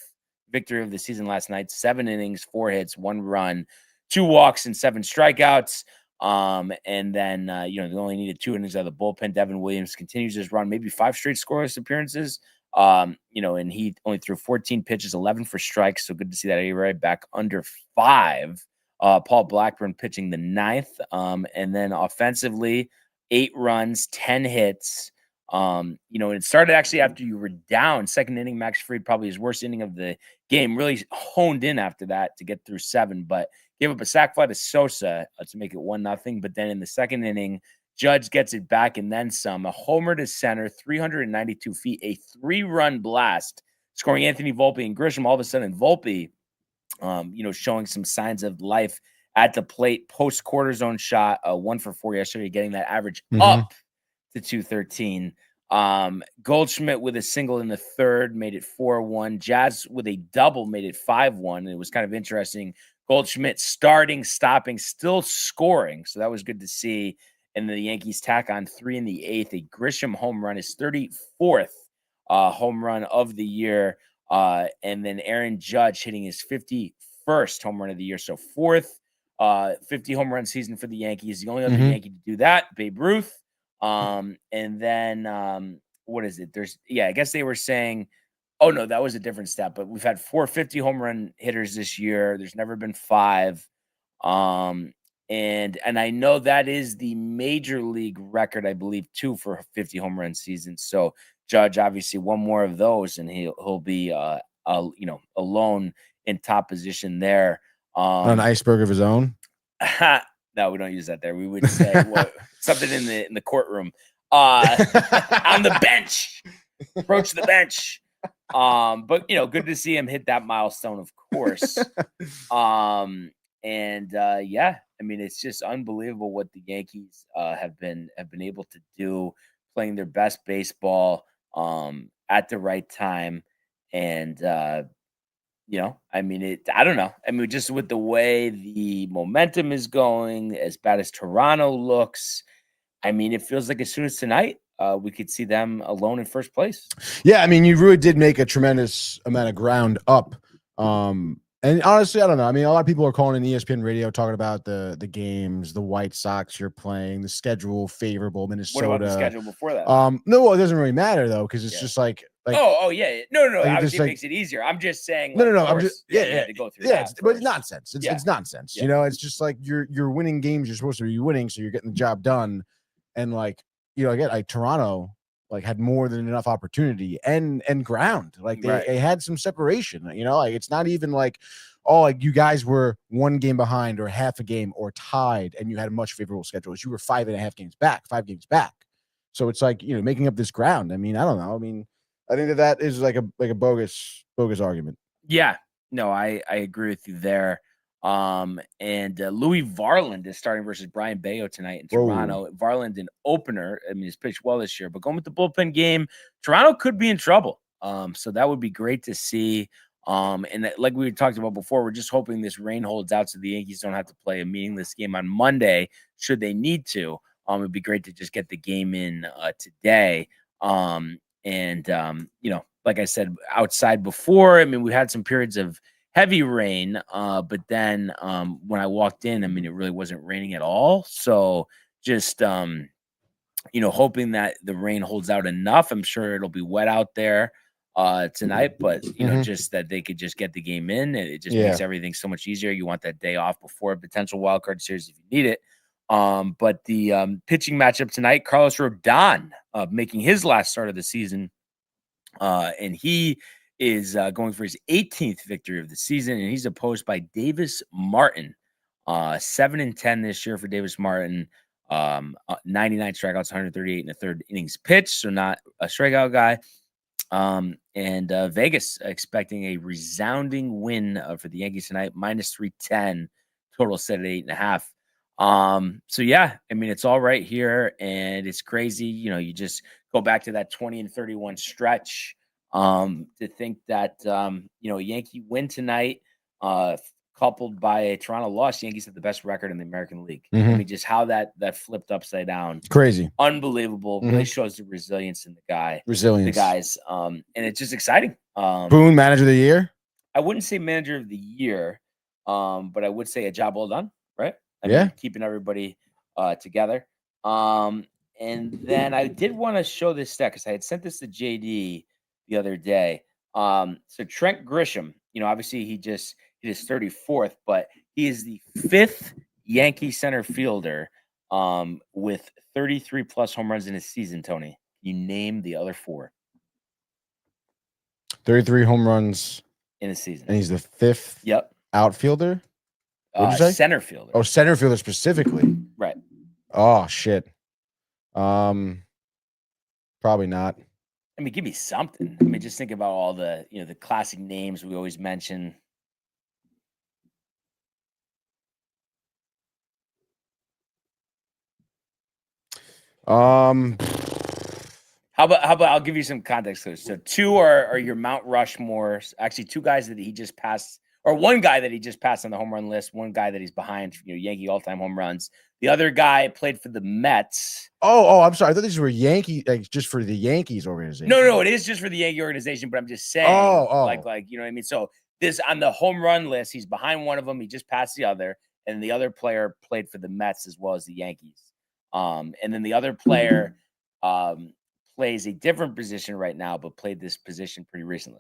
victory of the season last night. 7 innings, 4 hits, 1 run, 2 walks, and 7 strikeouts. And then, they only needed 2 innings out of the bullpen. Devin Williams continues his run, maybe 5 straight scoreless appearances. And he only threw 14 pitches, 11 for strikes. So good to see that ERA back under 5. Paul Blackburn pitching the 9th. And then offensively, 8 runs, 10 hits. And it started actually after you were down. Second inning, Max Fried, probably his worst inning of the game, really honed in after that to get through 7, but gave up a sac fly to Sosa to make it 1-0. But then in the second inning, Judge gets it back and then some. A homer to center, 392 feet, a 3-run blast, scoring Anthony Volpe and Grisham. All of a sudden, Volpe, showing some signs of life at the plate. Post quarter zone shot, 1 for 4 yesterday, getting that average up to 213. Goldschmidt with a single in the 3rd made it 4-1. Jazz with a double made it 5-1. It was kind of interesting. Goldschmidt starting, stopping, still scoring. So that was good to see. And then the Yankees tack on 3 in the 8th. A Grisham home run, his 34th home run of the year. And then Aaron Judge hitting his 51st home run of the year. So 4th 50 home run season for the Yankees. The only other Yankee to do that, Babe Ruth. And then what is it? I guess they were saying, oh no, that was a different stat, but we've had 4 50 home run hitters this year. There's never been 5. And I know that is the major league record, I believe, too, for 50 home run seasons. So Judge, obviously, 1 more of those, and he'll be alone in top position there. An iceberg of his own. No, we don't use that there. We would say something in the courtroom, on the bench, approach the bench. But good to see him hit that milestone, of course. I mean, it's just unbelievable what the Yankees have been able to do, playing their best baseball at the right time. And I mean, I don't know. I mean, just with the way the momentum is going, as bad as Toronto looks, I mean, it feels like as soon as tonight, we could see them alone in first place. Yeah, I mean, you really did make a tremendous amount of ground up And honestly, I don't know. I mean, a lot of people are calling in ESPN radio talking about the games, the White Sox you're playing, the schedule favorable, Minnesota. What about the schedule before that? No, well, it doesn't really matter though, because it's just like yeah. No. like, Obviously, like, it makes it easier. I'm just saying. No. Of I'm course, just you had to go through that but it's first. nonsense. It's nonsense. Yeah. You know, it's just like you're winning games you're supposed to be winning, so you're getting the job done. And like, you know, again, like Toronto like had more than enough opportunity and ground. Like they had some separation. You know, like it's not even like, oh, like you guys were 1 game behind or half a game or tied, and you had a much favorable schedule. You were 5.5 games back, 5 games back. So it's like, you know, making up this ground. I mean, I don't know. I mean, I think that is like a bogus argument. Yeah, no, I agree with you there. And Louis Varland is starting versus Brian Bayo tonight in Toronto. Varland, an opener. I mean, he's pitched well this year, but going with the bullpen game, Toronto could be in trouble. So that would be great to see. And like we talked about before, we're just hoping this rain holds out so the Yankees don't have to play a meaningless game on Monday should they need to. It'd be great to just get the game in today. You know, like I said, outside before, I mean, we had some periods of heavy rain, but then when I walked in, I mean, it really wasn't raining at all. So just, you know, hoping that the rain holds out enough. I'm sure it'll be wet out there tonight, but, you know, just that they could just get the game in. It just makes everything so much easier. You want that day off before a potential wild card series if you need it. But the pitching matchup tonight, Carlos Rodon making his last start of the season. And he is going for his 18th victory of the season, and he's opposed by Davis Martin. 7-10 this year for Davis Martin. 99 strikeouts, 138 in the third innings pitched, so not a strikeout guy. And Vegas expecting a resounding win for the Yankees tonight, -310, total set at 8.5. So yeah, I mean, it's all right here, and it's crazy. You know, you just go back to that 20-31 stretch. To think that you know, a Yankee win tonight, coupled by a Toronto loss, Yankees have the best record in the American League. I mean, just how that flipped upside down, crazy, unbelievable. Really shows the resilience in the guys. And it's just exciting. Boone, manager of the year. I wouldn't say manager of the year, but I would say a job well done. Right? I mean, keeping everybody together. And then I did want to show this stat because I had sent this to JD the other day. So Trent Grisham, you know, obviously he hit his 34th, but he is the 5th Yankee center fielder with 33 plus home runs in his season. Tony, you name the other 4. 33 home runs in a season, and he's the 5th outfielder. What'd you say? Center fielder. Oh, center fielder specifically. Right. Oh shit. Probably not. I mean, give me something. I mean, just think about all the, you know, the classic names we always mention. How about I'll give you some context clues. So 2 are your Mount Rushmore. Actually, 2 guys that he just passed, or 1 guy that he just passed on the home run list, 1 guy that he's behind, you know, Yankee all-time home runs. The other guy played for the Mets. Oh, I'm sorry. I thought these were Yankee, like just for the Yankees organization. No, it is just for the Yankee organization, but I'm just saying, like, you know what I mean? So this on the home run list, he's behind one of them. He just passed the other, and the other player played for the Mets as well as the Yankees. And then the other player plays a different position right now, but played this position pretty recently.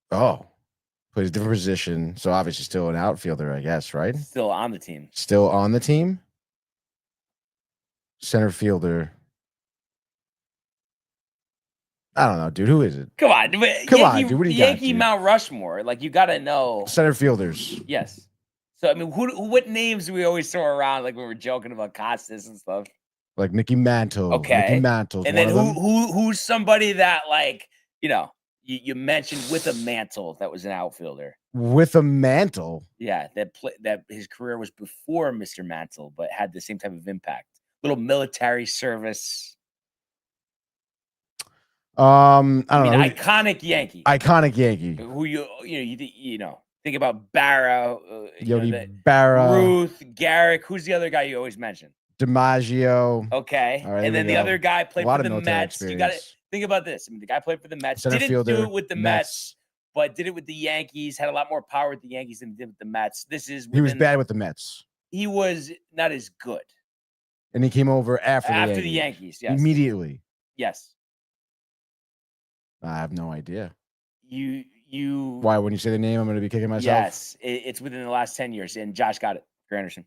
Oh, plays a different position. So obviously still an outfielder, I guess, right? Still on the team. Still on the team? Center fielder. I don't know, dude. Who is it? Come on, dude. What do you got? Yankee Mount Rushmore. Like, you got to know. Center fielders. Yes. So, I mean, what names do we always throw around, like when we're joking about Costas and stuff? Like Nicky Mantle. Okay. Nicky Mantle's and then who's somebody that, like, you know, you mentioned with a mantle that was an outfielder. With a mantle? Yeah, that his career was before Mr. Mantle, but had the same type of impact. Little military service. I don't know. Iconic Yankee. Iconic Yankee. Who you know, think about Barra, Yogi Berra, Ruth, Garrick. Who's the other guy you always mention? DiMaggio. Okay. Right, and then the other guy played for the Mets. Experience. You got to think about this. I mean, the guy played for the Mets. Center Didn't fielder, do it with the Mets, but did it with the Yankees, had a lot more power with the Yankees than he did with the Mets. He was bad with the Mets. He was not as good. And he came over after the Yankees. Yes. Immediately. Yes. I have no idea. You. Why? When you say the name, I'm going to be kicking myself? Yes. It's within the last 10 years, and Josh got it. Granderson.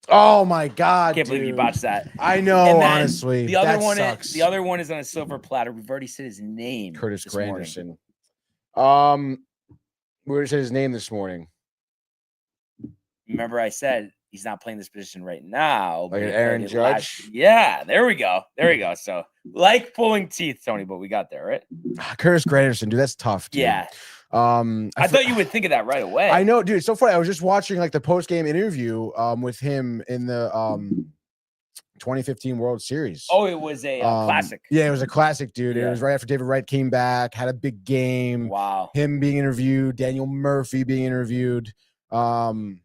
Oh, my God, I can't believe you botched that. I know, honestly. The other sucks. one is on a silver platter. We've already said his name. Curtis Granderson. Morning. We already said his name this morning. Remember, I said he's not playing this position right now. Like an Aaron Judge? Yeah, there we go. So, like pulling teeth, Tony, but we got there, right? Curtis Granderson, dude, that's tough, dude. Yeah. I thought you would think of that right away. I know, dude. It's so funny. I was just watching like the post-game interview with him in the 2015 World Series. Oh, it was a classic. Yeah, it was a classic, dude. Yeah. It was right after David Wright came back, had a big game. Wow. Him being interviewed, Daniel Murphy being interviewed. Damn,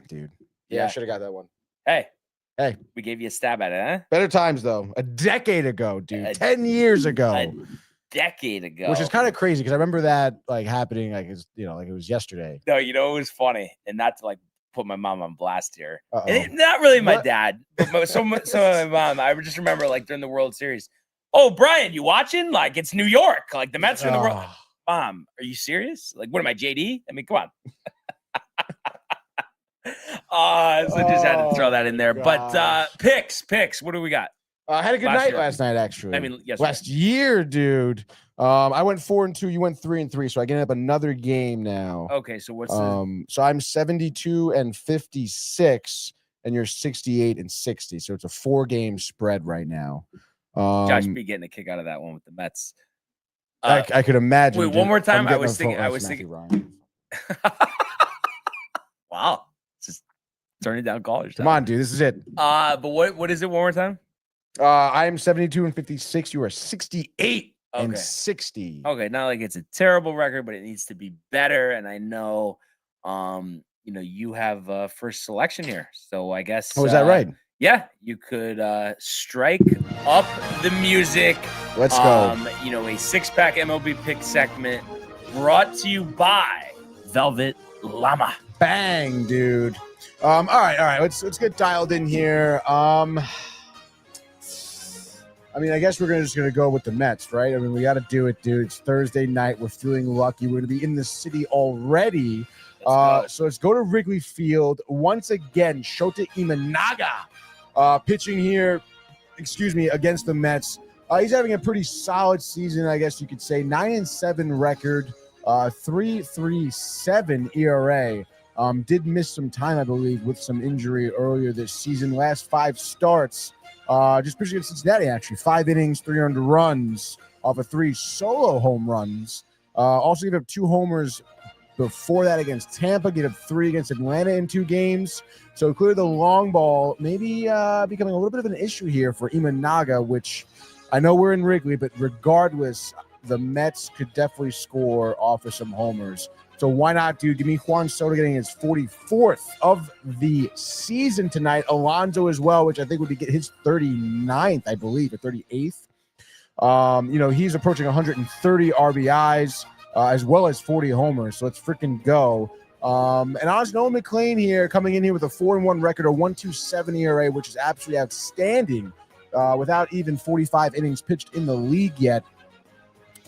dude. Yeah, I should have got that one. Hey, Hey, we gave you a stab at it, huh? better times though. A decade ago, dude. 10 years ago. A decade ago. Which is kind of crazy because I remember that like happening like it's like it was yesterday. No, it was funny, and not to like put my mom on blast here. Uh-oh. And not really my What? dad, but so my mom. I just remember like during the World Series. Oh, Brian, you watching? Like it's New York. Like the Mets are in the world. Mom, are you serious? Like what am I, JD? I mean, come on. So just had to throw that in there. Gosh. But picks. What do we got? I had a good night last night, actually. I mean, yes, last year, dude. I went 4-2. You went 3-3. So I get up another game now. Okay, so what's so I'm 72-56, and you're 68-60. So it's a 4-game spread right now. Josh be getting a kick out of that one with the Mets. I could imagine. Wait, dude. one more time. I'm I was thinking. Ryan. Wow, just turning down college time. Come on, dude. This is it. But what is it? One more time. I am 72-56. You are 68-60. Okay, not like it's a terrible record, but it needs to be better. And I know, you have first selection here, so I guess. Oh, is that right? Yeah, you could strike up the music. Let's go. A 6-pack MLB pick segment brought to you by Velvet Llama. Bang, dude. All right. Let's get dialed in here. I mean, I guess we're just gonna go with the Mets, right? I mean, we got to do it, dude. It's Thursday night. We're feeling lucky. We're gonna be in the city already. So let's go to Wrigley Field once again. Shota Imanaga pitching here. Against the Mets. He's having a pretty solid season, I guess you could say. 9-7 record, 3.37 ERA. Did miss some time, I believe, with some injury earlier this season. Last 5 starts, just pitching against Cincinnati, actually. 5 innings, 300 runs off of 3 solo home runs. Also gave up 2 homers before that against Tampa. Gave up 3 against Atlanta in 2 games. So clearly the long ball maybe becoming a little bit of an issue here for Imanaga, which I know we're in Wrigley, but regardless, the Mets could definitely score off of some homers. So why not, dude? Give me Juan Soto getting his 44th of the season tonight. Alonso as well, which I think would be his 39th, I believe, or 38th. He's approaching 130 RBIs as well as 40 homers. So let's freaking go. And honestly, Nolan McLean here coming in here with a 4-1 record, a 1.27 ERA, which is absolutely outstanding without even 45 innings pitched in the league yet.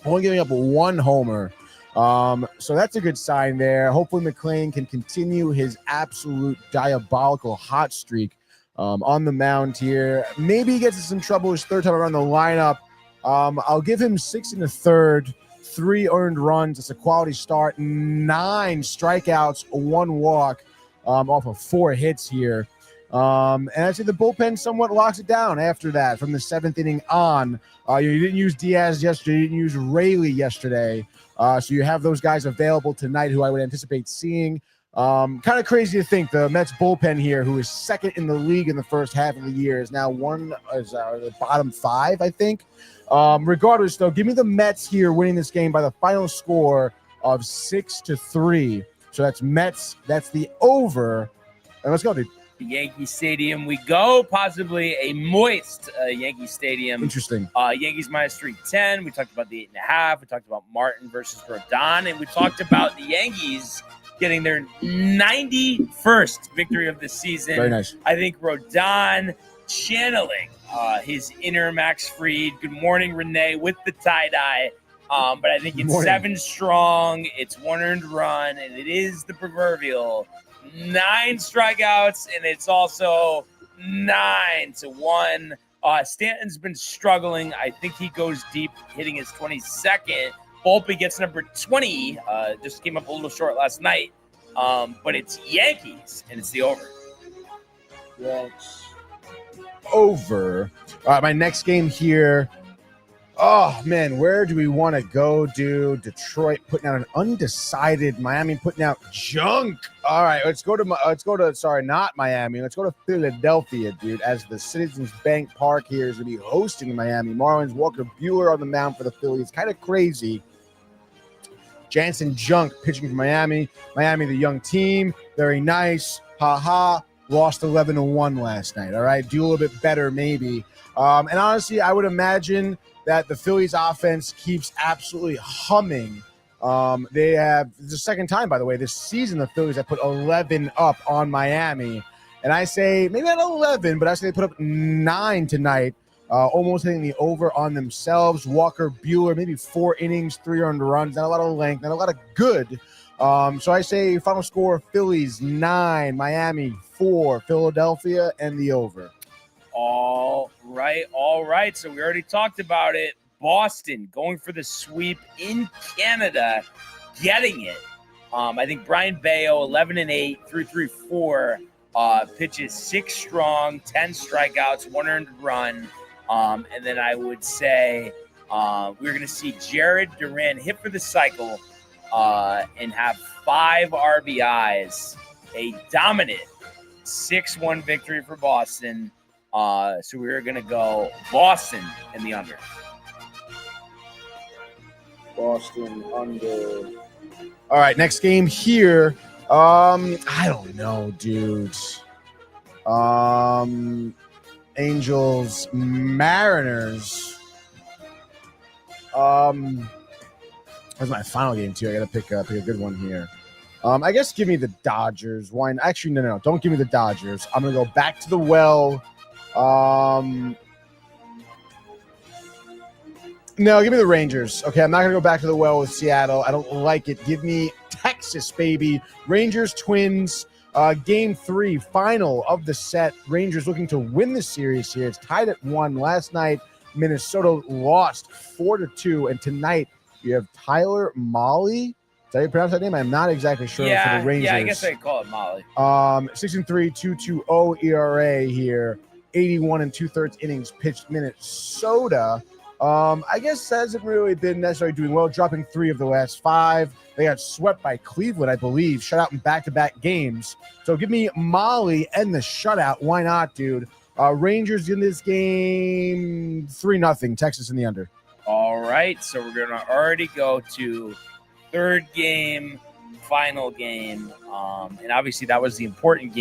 Only giving up 1 homer. So that's a good sign there. Hopefully McLean can continue his absolute diabolical hot streak on the mound here. Maybe he gets in some trouble his 3rd time around the lineup. I'll give him 6 1/3, 3 earned runs. It's a quality start. 9 strikeouts, 1 walk off of 4 hits here. And I'd say the bullpen somewhat locks it down after that from the 7th inning on. You didn't use Diaz yesterday. You didn't use Raley yesterday. So you have those guys available tonight who I would anticipate seeing. Kind of crazy to think the Mets bullpen here, who is 2nd in the league in the first half of the year, is now the bottom 5, I think. Regardless, though, give me the Mets here winning this game by the final score of 6-3. So that's Mets. That's the over. And let's go, dude. to Yankee Stadium we go, possibly a moist Yankee Stadium. Interesting. Yankees minus 310. We talked about the 8.5. We talked about Martin versus Rodon, and we talked about the Yankees getting their 91st victory of the season. Very nice. I think Rodon channeling his inner Max Fried. Good morning, Renee, with the tie-dye. But I think it's 7 strong. It's 1 earned run, and it is the proverbial 9 strikeouts, and it's also 9-1. Stanton's been struggling. I think he goes deep, hitting his 22nd. Volpe gets number 20. Just came up a little short last night. But it's Yankees, and it's the over. Yes. Over. All right, my next game here. Oh, man, where do we want to go, dude? Detroit putting out an undecided. Miami putting out junk. All right, let's go to sorry, not Miami. Let's go to Philadelphia, dude, as the Citizens Bank Park here is going to be hosting the Miami Marlins. Walker Buehler on the mound for the Phillies. Kind of crazy. Jansen Junk pitching for Miami. Miami, the young team. Very nice. Ha-ha. Lost 11-1 last night, all right? Do a little bit better maybe. And honestly, I would imagine that the Phillies offense keeps absolutely humming. They have – it's the second time, by the way, this season the Phillies have put 11 up on Miami. And I say maybe not 11, but I say they put up 9 tonight, almost hitting the over on themselves. Walker Buehler, maybe 4 innings, 3 earned runs, not a lot of length, not a lot of good. So I say final score, Phillies 9, Miami 4, Philadelphia, and the over. All right. So we already talked about it. Boston going for the sweep in Canada, getting it. I think Brian Bayo, 11-8, 3.34, pitches 6 strong, 10 strikeouts, 1 earned run. And then I would say we're going to see Jared Duran hit for the cycle and have 5 RBIs, a dominant 6-1 victory for Boston. So we're going to go Boston in the under. Boston under. All right, next game here. I don't know, dude. Angels, Mariners. That's my final game too. I got to pick a good one here. I guess give me the Dodgers. Why? Actually, no. Don't give me the Dodgers. I'm gonna go back to the well. No, give me the Rangers. Okay, I'm not going to go back to the well with Seattle. I don't like it. Give me Texas, baby. Rangers, Twins, game 3, final of the set. Rangers looking to win the series here. It's tied at 1. Last night, Minnesota lost 4-2, and tonight you have Tyler Mahle. Is that how you pronounce that name? I'm not exactly sure for the Rangers. Yeah, I guess I call it Mahle. 6-3, 2.20 ERA here. 81 2/3 innings pitched. Minnesota, I guess hasn't really been necessarily doing well, dropping 3 of the last 5. They got swept by Cleveland, I believe, shut out in back-to-back games. So give me Mahle and the shutout. Why not, dude? Rangers in this game, 3-0. Texas in the under. All right, so we're going to already go to third game, final game. And obviously that was the important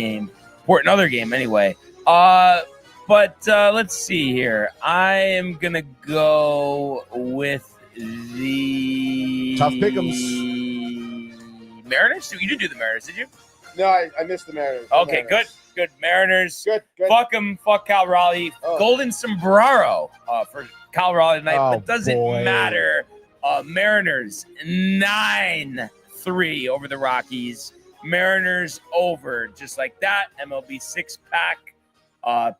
other game anyway. But let's see here. I am going to go with the Tough pick'ems. Mariners. You didn't do the Mariners, did you? No, I missed the Mariners. Okay, good. Mariners. Good. Fuck them. Fuck Cal Raleigh. Oh. Golden sombrero for Cal Raleigh tonight, but doesn't boy. matter. Mariners 9-3 over the Rockies. Mariners over just like that. MLB 6-pack.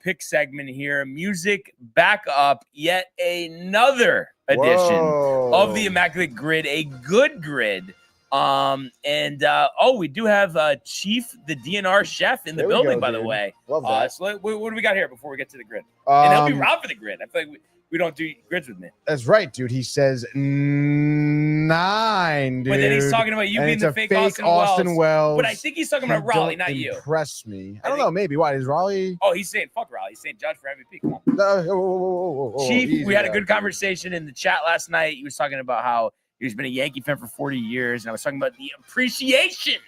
Pick segment here. Music back up. Yet another edition of the Immaculate Grid, a good grid. We do have Chief, the DNR chef, in the building, by the way. Love that. So what do we got here before we get to the grid? And he'll be Rob for the grid. I feel like we don't do grids with me. That's right, dude. He says 9, dude. But then he's talking about you being the fake Austin Wells. But I think he's talking about Raleigh, not you. Impress me. I don't know. Maybe. Why is Raleigh? Oh, he's saying fuck Raleigh. He's saying judge for MVP. Come on. Whoa, Chief, we had a good conversation in the chat last night. He was talking about how he's been a Yankee fan for 40 years, and I was talking about the appreciation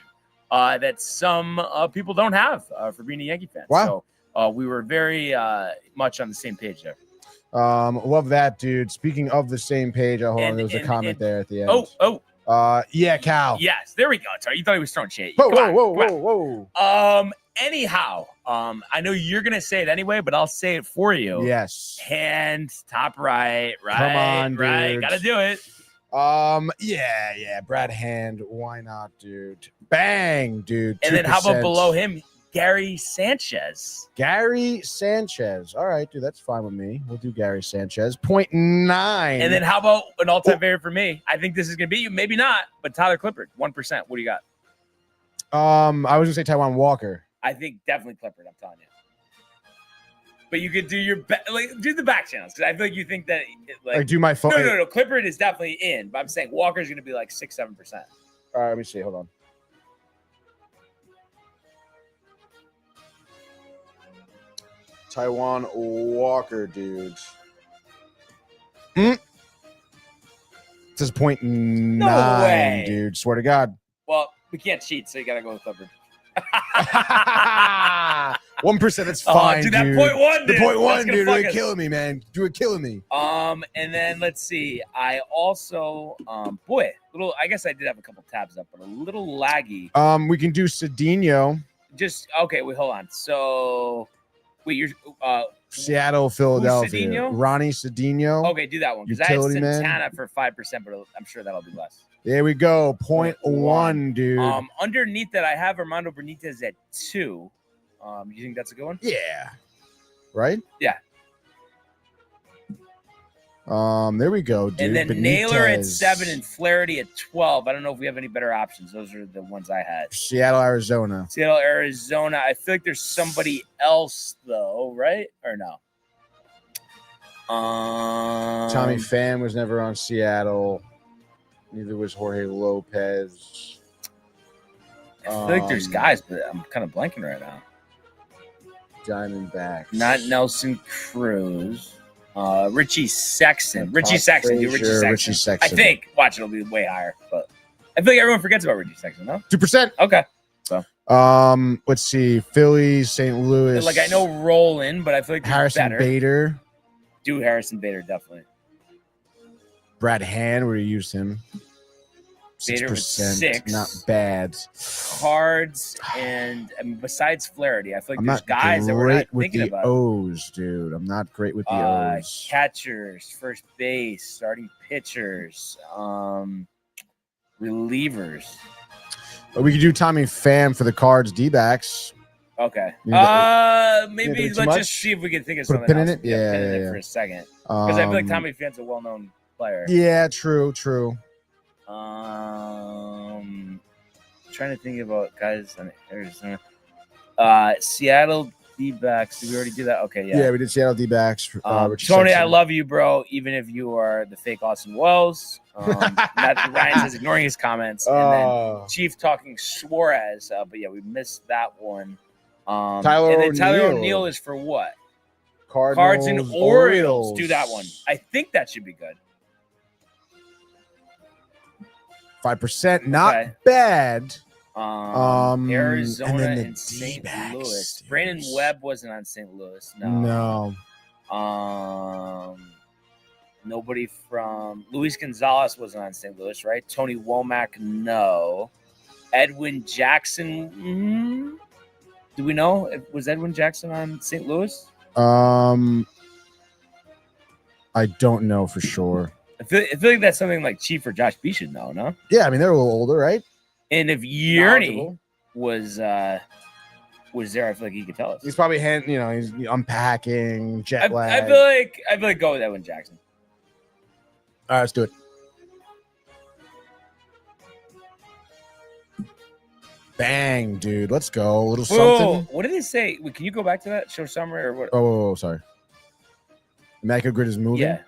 that some people don't have for being a Yankee fan. Wow. So we were very much on the same page there. Love that, dude. Speaking of the same page, hold on, there was a comment there at the end. Yeah, Cal. Yes, there we go. Sorry, you thought he was throwing shade. Whoa. Anyhow, I know you're gonna say it anyway, but I'll say it for you. Yes. Hand, top right. Come on, right. dude. Gotta do it. Yeah. Brad Hand. Why not, dude? Bang, dude. 2%. And then how about below him, Gary Sanchez? Gary Sanchez. All right, dude. That's fine with me. We'll do Gary Sanchez. 0.9. And then how about an all-time favorite for me? I think this is gonna be you. Maybe not, but Tyler Clippard, 1%. What do you got? I was gonna say Taiwan Walker. I think definitely Clippard. I'm telling you. But you could do your do the back channels because I feel like you think that Do my phone. No. Clippard is definitely in, but I'm saying Walker's going to be like 6-7%. All right, let me see. Hold on. Taiwan Walker, dude. It says 0.9, way. dude. Swear to God. Well, we can't cheat, so you got to go with Clippard. 1%. That's fine, dude. That dude. 0.1, The dude. 0.1, dude. You're killing me, man. You're killing me. And then let's see. I also, I guess I did have a couple tabs up, but a little laggy. We can do Cedinho. Okay. Wait, hold on. So, you're Seattle, Philadelphia. Cedinho? Ronnie Cedinho. Okay, do that one because I had Utility man. Santana for 5%, but I'm sure that'll be less. There we go. 0.1, dude. Underneath that, I have Armando Benitez at 2. You think that's a good one? Yeah. Right? Yeah. There we go, dude. And then Benitez. Naylor at 7 and Flaherty at 12. I don't know if we have any better options. Those are the ones I had. Seattle, Arizona. I feel like there's somebody else though, right? Or no? Tommy Pham was never on Seattle. Neither was Jorge Lopez. I feel like there's guys, but I'm kind of blanking right now. Diamondbacks. Not Nelson Cruz. Richie Sexton. Richie Sexton. I think. Watch, it'll be way higher. But I feel like everyone forgets about Richie Sexton, no? 2%. Okay. So let's see. Philly, St. Louis. like I know Roland, but I feel like Harrison better. Bader. Do Harrison Bader, definitely. Brad Hand, where you used him. Bader was 6. Not bad. Cards and besides Flaherty, I feel like there's guys that we're not thinking about. O's, dude. I'm not great with the O's. Catchers, first base, starting pitchers, relievers. But we could do Tommy Pham for the Cards, D-backs. Okay. Maybe let's just see if we can think of something else. Put a pin in it? Yeah. For a second. Because I feel like Tommy Pham's a well-known player. Yeah, true. Trying to think about guys in Arizona. Seattle D-backs. Did we already do that? Okay, yeah. Yeah, we did Seattle D-backs. Tony, I love you, bro. Even if you are the fake Austin Wells. Ryan says ignoring his comments. And then Chief talking Suarez. But yeah, we missed that one. Tyler O'Neill is for what? Cardinals, Cards and Orioles. Do that one. I think that should be good. 5%, not bad. Arizona and St. D-backs, Louis. dude. Brandon Webb wasn't on St. Louis. No. Nobody from Luis Gonzalez wasn't on St. Louis, right? Tony Womack, no. Edwin Jackson. Do we know? Was Edwin Jackson on St. Louis? I don't know for sure. I feel like that's something like Chief or Josh B should know, no? Yeah, I mean they're a little older, right? And if Yearney was there, I feel like he could tell us. He's probably he's unpacking, jet lag. I feel like go with Edwin Jackson. All right, let's do it. Bang, dude. Let's go. A little something. What did they say? Wait, can you go back to that? Show summary or what? Oh, sorry. Immaculate Grid is moving? Yeah.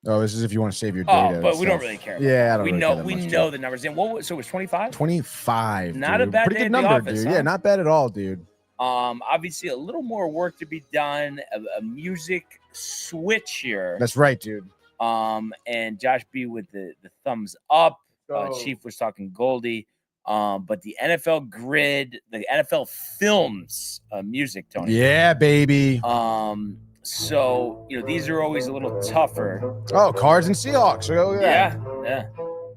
Oh, this is if you want to save your data. Oh, but we don't really care. Yeah, I don't we really know care we much, know the numbers. And so it was 25? 25. Not dude. a bad Pretty day good at the number, office, dude. huh? Yeah, not bad at all, dude. Obviously a little more work to be done. A music switch here. That's right, dude. And Josh B with the thumbs up. Chief was talking Goldie. But the NFL grid, the NFL films music, Tony. Yeah, baby. So these are always a little tougher. Oh, Cards and Seahawks. Oh, Yeah.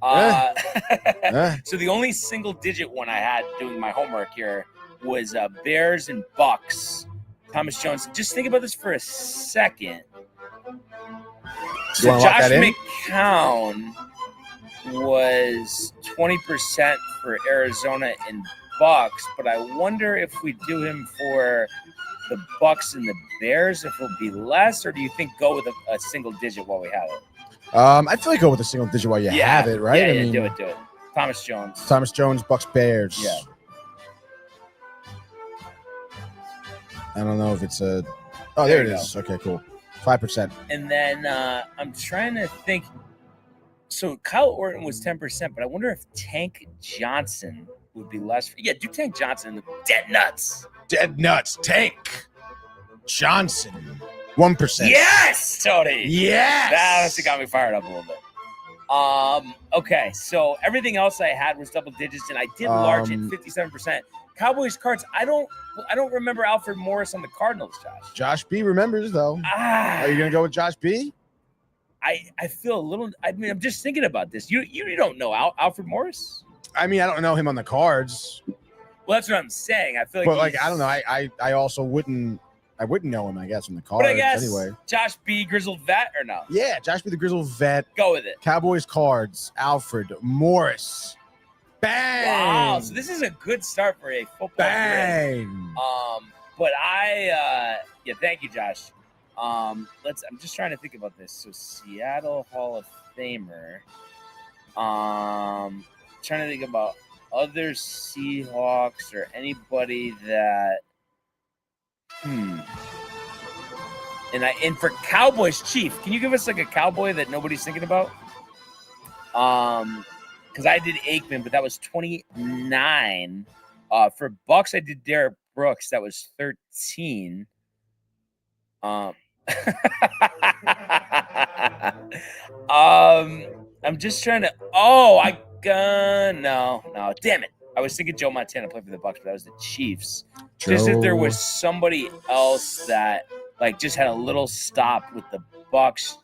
Yeah. So the only single digit one I had doing my homework here was Bears and Bucks. Thomas Jones. Just think about this for a second. So Josh McCown was 20% for Arizona and Bucks, but I wonder if we do him for the Bucks and the Bears, if it'll be less, or do you think go with a single digit while we have it? I feel like go with a single digit while you have it, right? Yeah, I mean, do it. Thomas Jones, Bucks, Bears. Yeah. I don't know if it's a. Oh, there it is. Okay, cool. 5%. And then I'm trying to think. So Kyle Orton was 10%, but I wonder if Tank Johnson would be less. Yeah, do Tank Johnson. Dead nuts. Tank Johnson. 1%. Yes, Tony. Yes. That's got me fired up a little bit. Okay, so everything else I had was double digits, and I did large at 57%. Cowboys, Cards. I don't remember Alfred Morris on the Cardinals, Josh. Josh B remembers though. Are you gonna go with Josh B? I feel a little. I mean, I'm just thinking about this. You don't know Alfred Morris? I mean, I don't know him on the Cards. Well, that's what I'm saying. I feel like, but like, I don't know. I also wouldn't. I wouldn't know him, I guess, on the Cards. But I guess anyway. Josh B, Grizzled Vet, or no? Yeah, Josh B, the Grizzled Vet. Go with it. Cowboys, Cards, Alfred Morris. Bang! Wow, so this is a good start for a football Bang! Grid. But thank you, Josh. I'm just trying to think about this. So Seattle Hall of Famer. Trying to think about other Seahawks or anybody that. And for Cowboys, Chief, can you give us like a Cowboy that nobody's thinking about? Because I did Aikman, but that was 29. For Bucks, I did Derek Brooks. That was 13. I'm just trying to. No. Damn it. I was thinking Joe Montana played for the Bucks, but that was the Chiefs. Just if there was somebody else that like just had a little stop with the Bucks.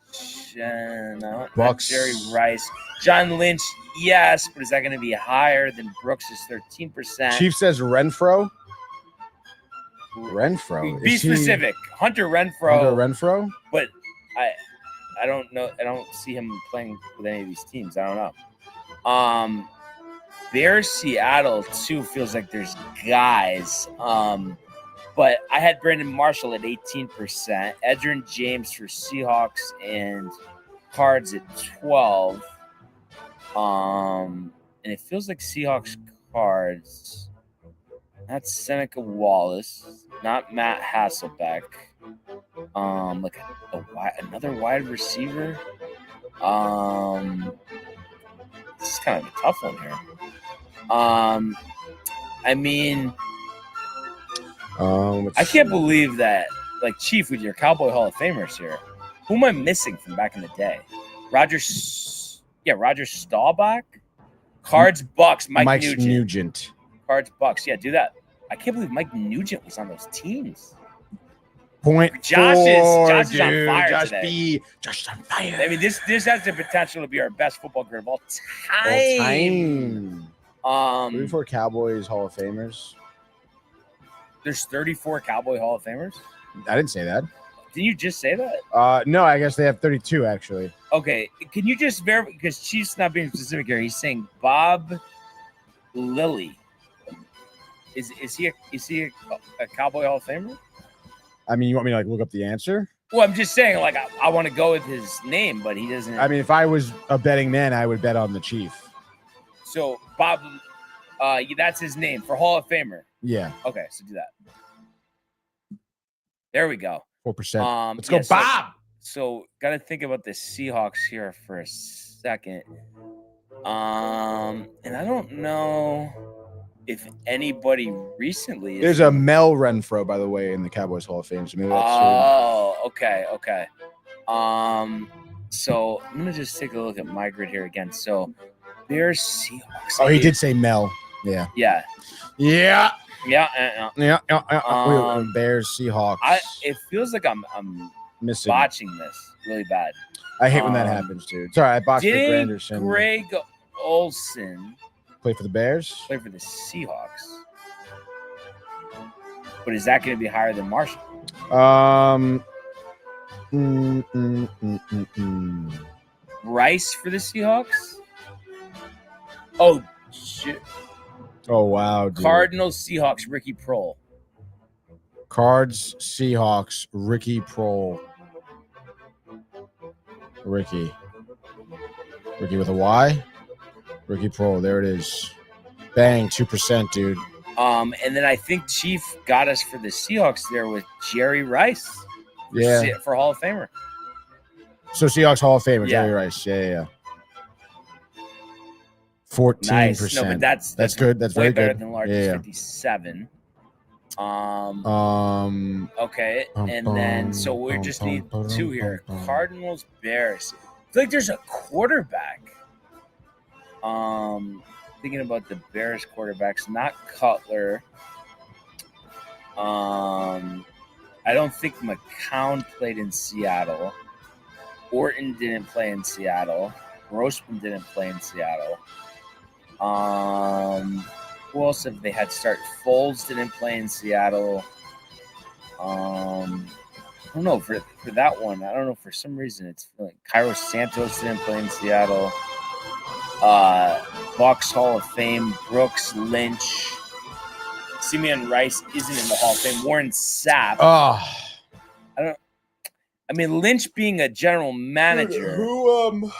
Bucks. Jerry Rice, John Lynch. Yes, but is that going to be higher than Brooks' 13%? Chief says Renfro. Be specific. Hunter Renfro. But I don't know. I don't see him playing with any of these teams. I don't know. Bears, Seattle too feels like there's guys. But I had Brandon Marshall at 18%, Edgerrin James for Seahawks and Cards at 12. And it feels like Seahawks Cards. Not Seneca Wallace, not Matt Hasselbeck. Like another wide receiver. This is kind of a tough one here. I mean, I can't believe that, like, Chief, with your Cowboy Hall of Famers here. Who am I missing from back in the day? Roger Staubach? Cards, Bucks, Mike Nugent. Cards, Bucks. Yeah, do that. I can't believe Mike Nugent was on those teams. Josh is on fire today. Josh is on fire. I mean, this has the potential to be our best football career of all time. 34 Cowboys Hall of Famers. There's 34 Cowboy Hall of Famers? I didn't say that. Didn't you just say that? No, I guess they have 32 actually. Okay, can you just verify, because Chief's not being specific here. He's saying Bob Lilly. Is he a Cowboy Hall of Famer? I mean, you want me to like look up the answer? Well, I'm just saying, like, I want to go with his name, but he doesn't. I mean, if I was a betting man, I would bet on the Chief. So Bob, that's his name for Hall of Famer. Yeah. Okay, so do that. There we go. 4%. Let's go, Bob. So got to think about the Seahawks here for a second. And I don't know if anybody recently is. There's a Mel Renfro, by the way, in the Cowboys Hall of Fame. So maybe that's okay. So I'm gonna just take a look at my grid here again. So Bears Seahawks. Oh, he did say Mel. Yeah. Yeah. Yeah. Yeah. Bears Seahawks. It feels like I'm missing. botching this really bad. I hate when that happens, dude. Sorry, I botched the Granderson. Greg Olsen Play for the Bears? play for the Seahawks. But is that going to be higher than Marshall? Rice for the Seahawks? Oh, shit. Oh, wow, dude. Cardinals, Seahawks, Ricky Prohl. Cards, Seahawks, Ricky Prohl. Ricky with a Y? Ricky Prohl, there it is. Bang, 2%, dude. And then I think Chief got us for the Seahawks there with Jerry Rice. For Hall of Famer. So Seahawks Hall of Famer, Yeah. Jerry Rice. Yeah. 14%. Nice. No, but that's good. That's way very better good. than largest 57. Okay, and then so we just need two here. Cardinals, Bears. I feel like there's a quarterback. Thinking about the Bears quarterbacks, not Cutler. I don't think McCown played in Seattle. Orton didn't play in Seattle. Grossman didn't play in Seattle. Who else have they had start? Foles didn't play in Seattle. I don't know for that one. I don't know, for some reason it's like Cairo Santos didn't play in Seattle. Bucks Hall of Fame, Brooks, Lynch. Simeon Rice isn't in the Hall of Fame. Warren Sapp. I mean, Lynch being a general manager. Oh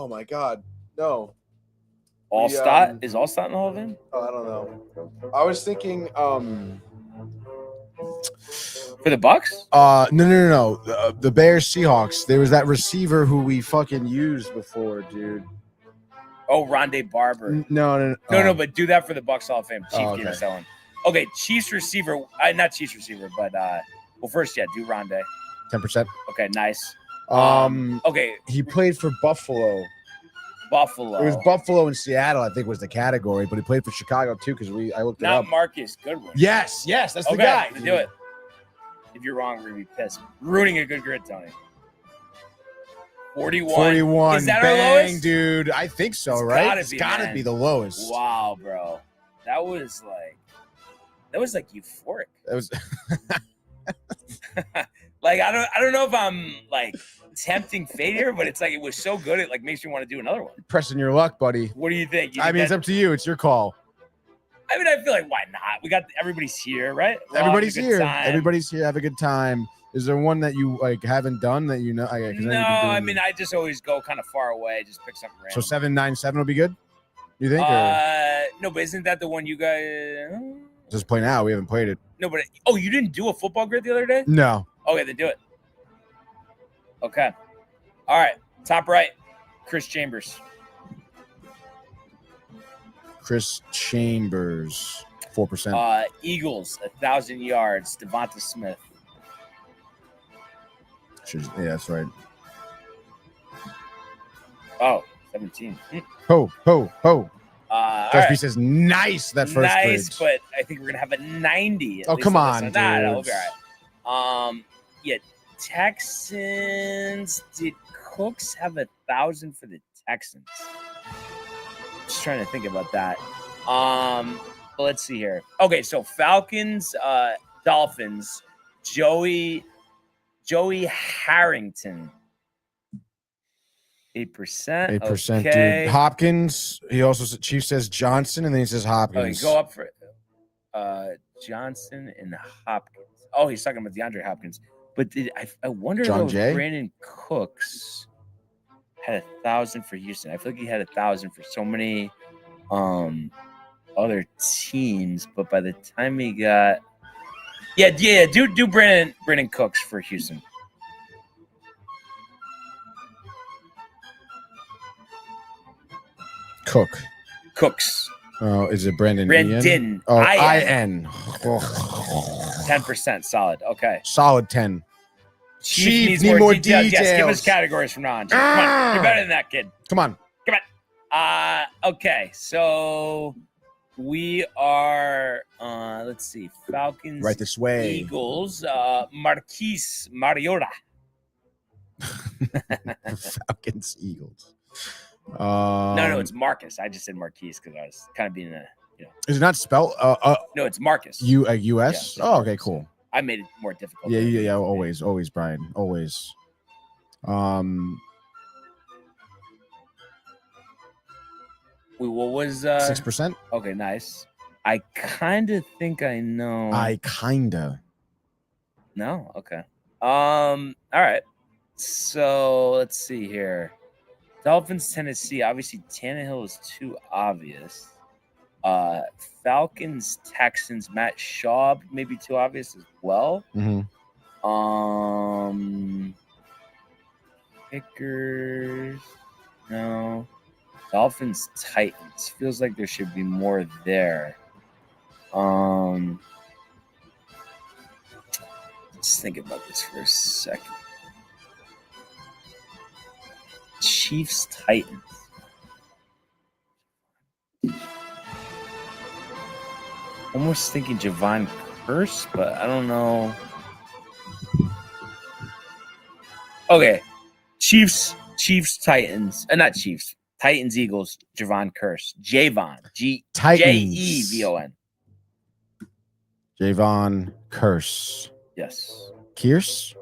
my God, no. Allstott is Allstott in the Hall of Fame? Oh, I don't know. I was thinking, For the Bucks? No. The Bears Seahawks. There was that receiver who we fucking used before, dude. Oh, Rondé Barber. No. No, but do that for the Bucks Hall of Fame. Chief gave us that one. Okay, Chiefs receiver. Not Chiefs receiver, but well, first, do Rondé. 10%. Okay, nice. Okay, he played for Buffalo. Buffalo. It was Buffalo and Seattle, I think, was the category, but he played for Chicago too because I looked it up. Not Marcus Goodwin. Yes, that's the guy. Do it. If you're wrong, we're gonna be pissed. Ruining a good grid, Tony. 41. Is that Bang, our lowest, dude? I think so, It's right? It's gotta be the lowest. Wow, bro. That was like euphoric. That was like I don't know if I'm like tempting fate here, but it's like it was so good it like makes me want to do another one. pressing your luck, buddy. What do you think? It's up to you. It's your call. I mean, I feel like why not? We got everybody's here, right? Everybody's here. Everybody's here. Have a good time. Is there one that you like haven't done that you know? No, I mean I just always go kind of far away, just pick something random. So 797 will be good. You think? No, but isn't that the one you guys? Just play now. We haven't played it. No, but you didn't do a football grid the other day? No. Okay, then do it. Okay. All right. Top right, Chris Chambers. Chris Chambers, 4%. Eagles, 1,000 yards. Devonta Smith. Yeah, that's right. Oh, 17. Ho. Josh B says, nice that first nice, grade. but I think we're gonna have a 90. Oh, come on, dude. That'll be all right. Yeah, Texans. Did Cooks have 1,000 for the Texans? Just trying to think about that. Let's see here. Okay, so Falcons, Dolphins, Joey Harrington. 8%. 8%, okay. dude. Hopkins. He also Chief says Johnson, and then he says Hopkins. Go up for Johnson and Hopkins. Oh, he's talking about DeAndre Hopkins. But I wonder if Brandon Cooks had 1,000 for Houston. I feel like he had 1,000 for so many other teams, but by the time he got do Brandon Cooks for Houston. Cooks. Oh, is it Brandon? Brandon. Oh, I-N. 10%. Solid. Okay. Solid 10. Chief needs more details. Yes, give us categories from now on. Come on. You're better than that, kid. Come on. Okay, so we are let's see, Falcons Right this way. Eagles, Marquise Mariota. Falcons, Eagles. No, it's Marcus. I just said Marquise because I was kind of being Is it not spelled? No, it's Marcus. U.S. Yeah, Oh, okay, Marcus. cool. I made it more difficult. Yeah. Always, Brian. Always. Wait, what was 6%? Okay, nice. I kind of think I know. No, okay. All right. So let's see here. Dolphins, Tennessee. Obviously, Tannehill is too obvious. Falcons, Texans. Matt Schaub maybe too obvious as well. Mm-hmm. Kickers. No. Dolphins, Titans. Feels like there should be more there. Let's think about this for a second. Chiefs, Titans. Almost thinking Javon Curse, but I don't know. Okay. Chiefs, Titans. Not Chiefs. Titans, Eagles, Javon Curse. Javon. Jevon. Javon Curse. Yes. Kierce?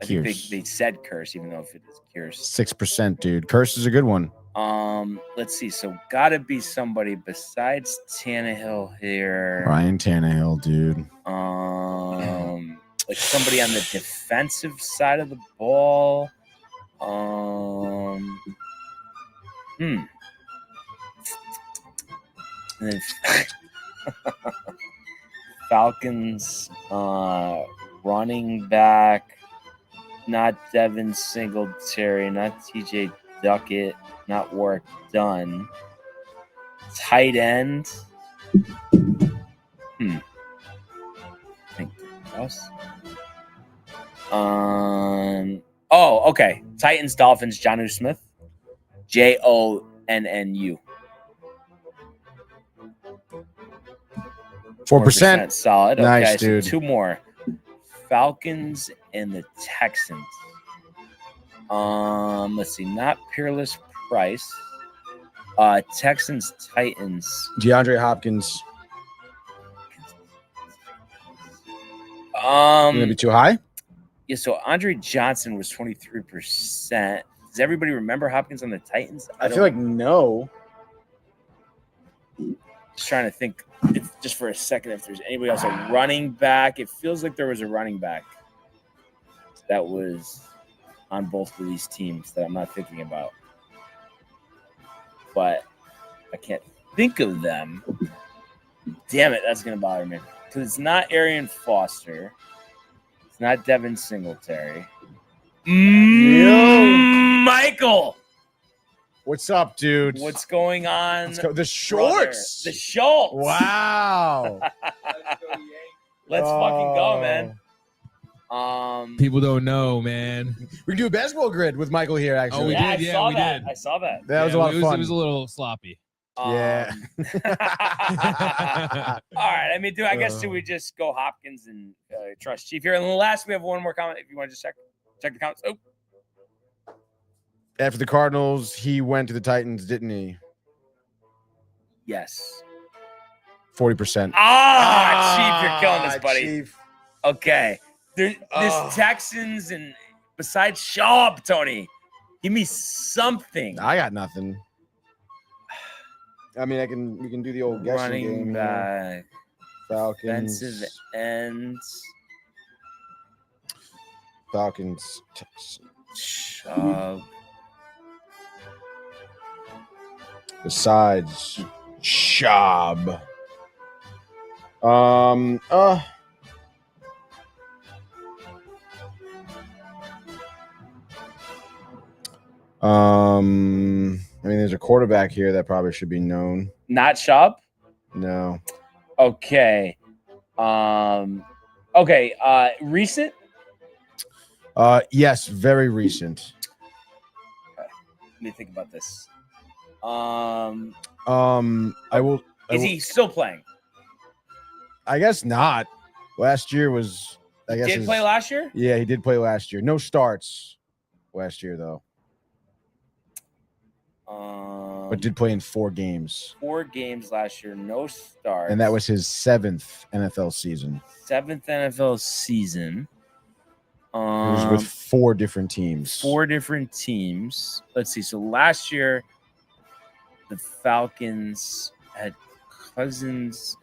I think they said Curse, even though if it is Kierce. 6%, dude. Curse is a good one. Let's see. So gotta be somebody besides Tannehill here. Ryan Tannehill, dude. Like somebody on the defensive side of the ball. And then Falcons running back, not Devin Singletary, not TJ Duckett, not Warwick Dunn. Tight end. I think us. Okay. Titans, Dolphins, Jonnu Smith. Jonnu. 4%. Solid. Okay, Nice, so dude. 2 more. Falcons and the Texans. Let's see. Not Peerless Price. Texans, Titans. DeAndre Hopkins. Gonna be too high? Yeah, so Andre Johnson was 23%. Does everybody remember Hopkins on the Titans? I feel like no. Just trying to think just for a second if there's anybody else. A running back. It feels like there was a running back that was on both of these teams that I'm not thinking about. But I can't think of them. Damn it, that's going to bother me. Because it's not Arian Foster. It's not Devin Singletary. Michael! What's up, dude? What's going on? Let's go. The shorts. Brother? The Schultz. Wow. Let's fucking go, man. People don't know, man. We can do a basketball grid with Michael here, actually. Oh, we Yeah, did. I Yeah, saw we that. did. I saw that. That was a lot of fun. It was a little sloppy. Yeah. All right. I mean, I guess do we just go Hopkins and trust Chief here? And then last, we have one more comment. If you want to just check the comments. Oh, After the Cardinals, he went to the Titans, didn't he? yes. 40%. Chief, you're killing this, buddy. Chief. Okay. There's Texans and besides Schaub, Tony, give me something. I got nothing. I mean, we can do the old guessing Running game. back, Falcons. defensive ends. Falcons. Texans. Schaub. Besides Schaub. I mean, there's a quarterback here that probably should be known. Not Schaub? No. Okay. Recent? Yes, very recent. Let me think about this. Is he still playing? I guess not. Last year was. I guess Did play last year? Yeah, he did play last year. No starts last year though. But did play in 4 games. 4 games last year, no starts. And that was his 7th NFL season. 7th NFL season. He was with 4 different teams. 4 different teams. Let's see. So last year, the Falcons had Cousins.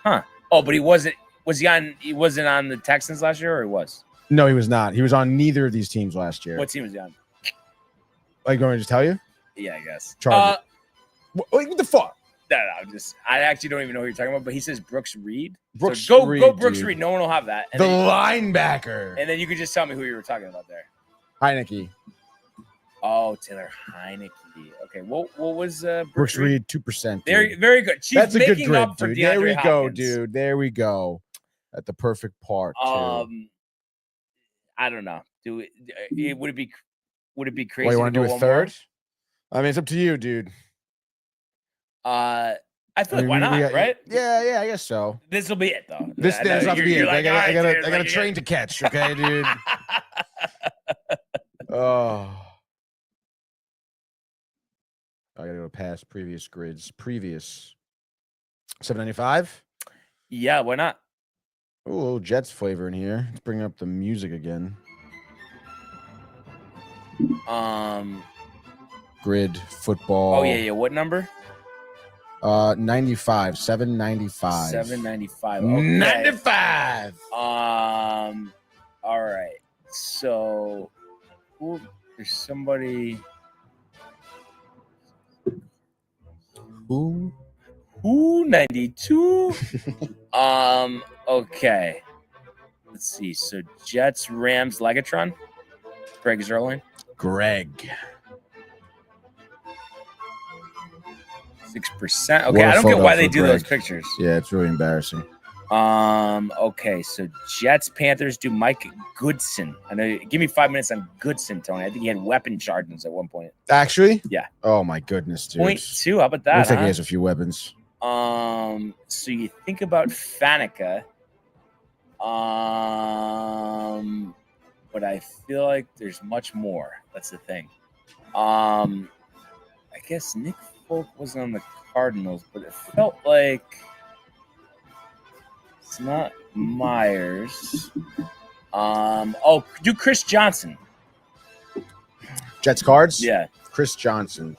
Huh. Oh, but he wasn't. Was he on? He wasn't on the Texans last year, or he was? No, he was not. He was on neither of these teams last year. What team was he on? Like, going to just tell you? Yeah, I guess. Chargers. What the fuck? No, I actually don't even know who you're talking about, but he says Brooks Reed. Brooks so Reed, go Brooks dude. Reed. No one will have that. And the then, linebacker. And then you could just tell me who you were talking about there. Heineke. Oh, Taylor Heineke. Okay, what was Brooks Reed? 2%. Very, very good. Chiefs That's a good making grid, up for dude. DeAndre There we go, Hopkins. dude. There we go. At the perfect part. Too. I don't know. Would it be crazy? Well, you want to do a one third? more? I mean, it's up to you, dude. I feel like why not, right? Yeah, I guess so. This will be it, though. This doesn't have to be it. Like, I got a dude, train to catch, okay, dude? Oh. I gotta go past previous grids. Previous 795. Yeah, why not? Ooh, a little Jets flavor in here. Let's bring up the music again. Grid football. Oh yeah. What number? 95. 795. 795. Okay. 95. All right. So, there's somebody. Who? 92. Okay. Let's see. So Jets, Rams, Legatron. Greg Zerline. Greg. 6%. Okay, I don't get why they do those pictures. Yeah, it's really embarrassing. Okay, so Jets, Panthers do Mike Goodson. I know. Give me 5 minutes on Goodson, Tony. I think he had weapon charges at one point. Actually? Yeah. Oh my goodness, dude. 0.2. How about that? Looks like he has a few weapons. So you think about Faneca. But I feel like there's much more. That's the thing. I guess Nick Folk wasn't on the Cardinals, but it felt like it's not Myers. Do Chris Johnson. Jets cards? Yeah. Chris Johnson.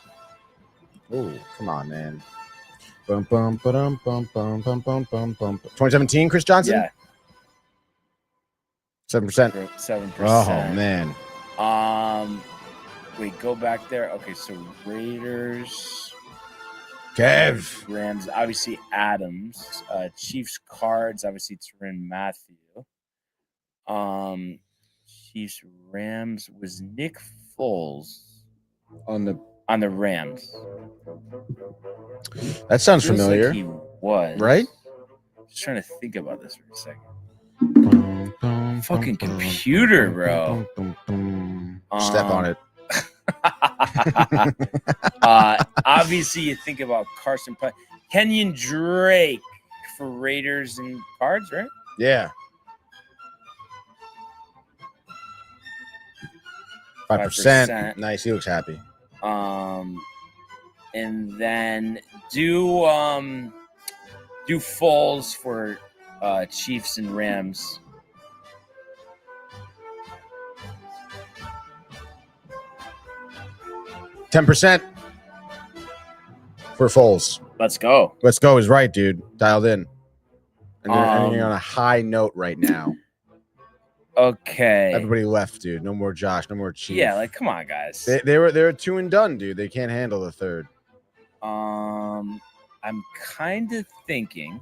Oh, come on, man. Bum, bum, ba-dum, bum, bum, bum, bum, bum, bum. 2017, Chris Johnson? Yeah. 7%. 7%. Oh, man. Wait, go back there. Okay, so Raiders. Kev. Rams, obviously Adams. Chiefs cards, obviously Tyrann Mathieu. Chiefs Rams was Nick Foles On the Rams. That sounds Feels familiar. like he was. Right? Just trying to think about this for a second. Fucking computer, bro. Step on it. Obviously, you think about Carson Palmer. Kenyon Drake for Raiders and cards, right? Yeah. 5%. Nice. He looks happy. And then do Foles for Chiefs and Rams. $10% for Foles. Let's go. Let's go is right, dude. Dialed in. And they're ending on a high note right now. Okay. Everybody left, dude. No more Josh. No more Chief. Yeah, like come on, guys. They were 2 and done, dude. They can't handle the third. I'm kind of thinking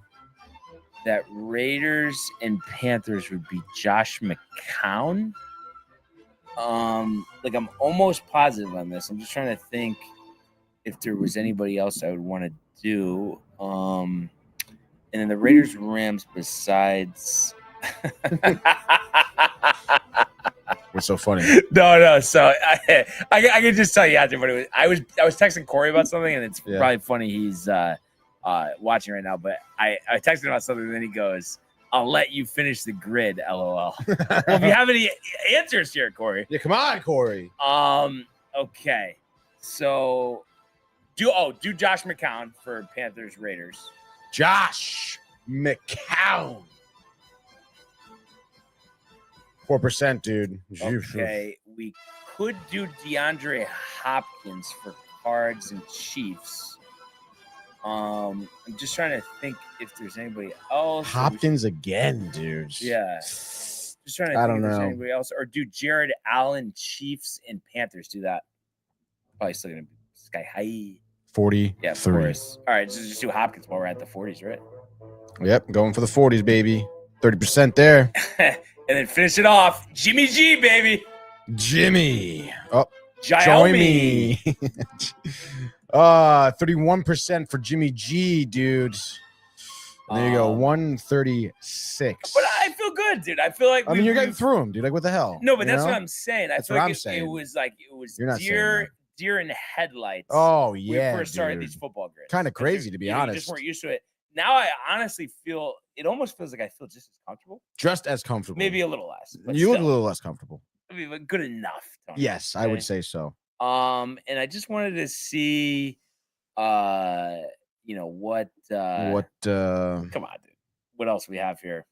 that Raiders and Panthers would be Josh McCown. Like I'm almost positive on this. I'm just trying to think if there was anybody else I would want to do. And then the Raiders and Rams besides What's so funny? No. So I can just tell you after, but I was texting Corey about something, and it's probably funny he's watching right now. But I texted him about something, and then he goes, "I'll let you finish the grid, LOL." Well, if you have any answers here, Corey. Yeah, come on, Corey. Okay. So do Josh McCown for Panthers Raiders. Josh McCown. 4%, dude. Okay, we could do DeAndre Hopkins for Cards and Chiefs. I'm just trying to think if there's anybody else. Hopkins again, dude. Yeah. Just trying to think don't if there's know. anybody else. Or do Jared Allen, Chiefs, and Panthers do that? Probably still going to be sky high. 43. Yeah, of course. All right, just do Hopkins while we're at the 40s, right? Yep, going for the 40s, baby. 30% there. And then finish it off. Jimmy G, baby. Jimmy. Oh, join me. 31% for Jimmy G, dude. There you go, 136. But I feel good, dude. I feel like you're getting through him, dude. Like, what the hell? No, but that's what I'm saying. I feel like it was You're not deer in the headlights. Oh, yeah. When we first started these football grids. Kind of crazy, to be honest. You just weren't used to it. Now I honestly feel it almost feels like I feel just as comfortable. Just as comfortable. Maybe a little less. You look a little less comfortable. I mean, good enough. Tony, yes, okay? I would say so. And I just wanted to see what come on, dude. What else we have here?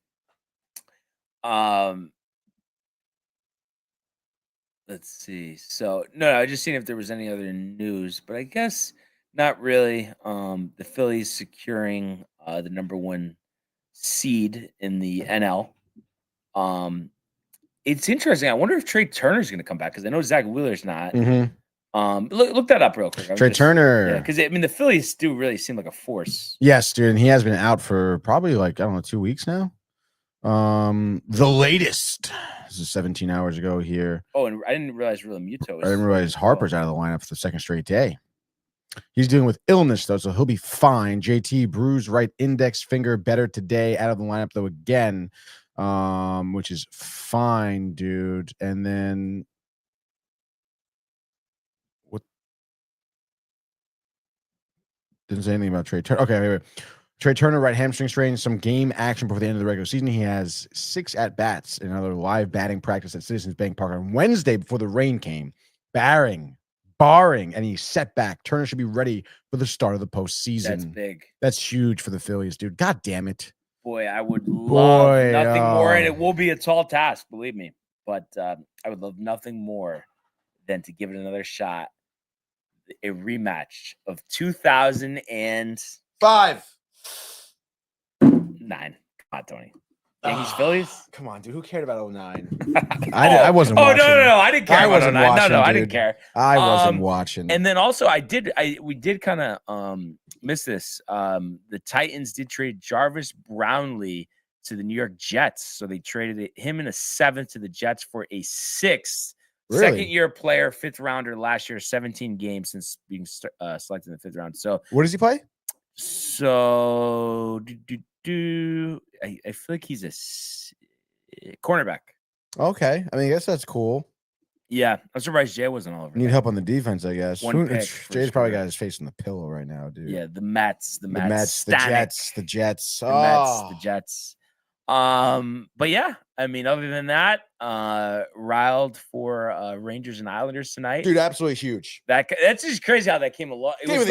Let's see. So no, I just seen if there was any other news, but I guess not really. The Phillies securing the number 1 seed in the NL. It's interesting. I wonder if Trey Turner's going to come back because I know Zach Wheeler's not. Mm-hmm. Look that up real quick. Trey Turner. Because the Phillies do really seem like a force. Yes, dude. And he has been out for probably 2 weeks now. The latest. This is 17 hours ago here. Oh, and I didn't realize Realmuto. I didn't realize Harper's out of the lineup for the second straight day. He's dealing with illness, though, so he'll be fine. JT bruised right index finger, better today. Out of the lineup, though, again, which is fine, dude. And then what? Didn't say anything about Trey Turner. Okay, wait. Trey Turner, right hamstring strain, some game action before the end of the regular season. He has 6 at-bats in another live batting practice at Citizens Bank Park on Wednesday before the rain came. Barring any setback, Turner should be ready for the start of the postseason. That's big. That's huge for the Phillies, dude. God damn it. Boy, I would love nothing more, and it will be a tall task, believe me. But I would love nothing more than to give it another shot. A rematch of 2009. Come on, Tony. Yankees, Phillies? Come on, dude. Who cared about 09? I wasn't watching. No. I didn't care. I wasn't watching. No, I didn't care. I wasn't watching. And then also, we did kind of miss this. The Titans did trade Jarvis Brownlee to the New York Jets. So they traded him in a 7th to the Jets for a 6th. Really? Second-year player, 5th rounder last year, 17 games since being selected in the 5th round. So what does he play? So I feel like he's a cornerback. Okay. I guess that's cool. Yeah. I'm surprised Jay wasn't all over. Need help on the defense, I guess. Jay's probably got his face on the pillow right now, dude. Yeah, the Mets, the Jets. The Jets. The Jets. But yeah, other than that, riled for Rangers and Islanders tonight. Dude, absolutely huge. That's just crazy how that came along. It was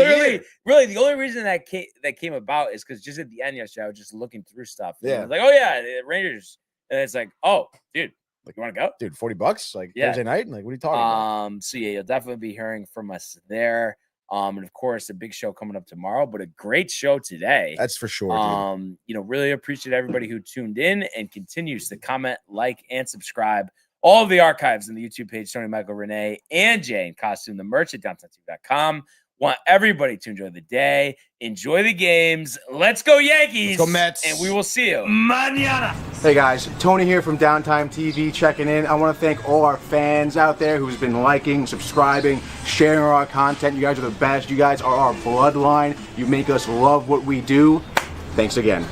really the only reason that came about is because just at the end yesterday, I was just looking through stuff. Yeah. Like, oh yeah, the Rangers. And it's like, oh, dude, you want to go? Dude, $40 Thursday night? What are you talking about? So yeah, you'll definitely be hearing from us there. And of course, a big show coming up tomorrow, but a great show today. That's for sure. Really appreciate everybody who tuned in and continues to comment, like, and subscribe. All of the archives on the YouTube page, Tony, Michael, Renee, and Jay in costume, the merch at downtime.com. Want everybody to enjoy the day, enjoy the games. Let's go Yankees. Let's go Mets. And we will see you mañana. Hey guys, Tony here from Downtime TV checking in. I want to thank all our fans out there who's been liking, subscribing, sharing our content. You guys are the best. You guys are our bloodline. You make us love what we do. Thanks again.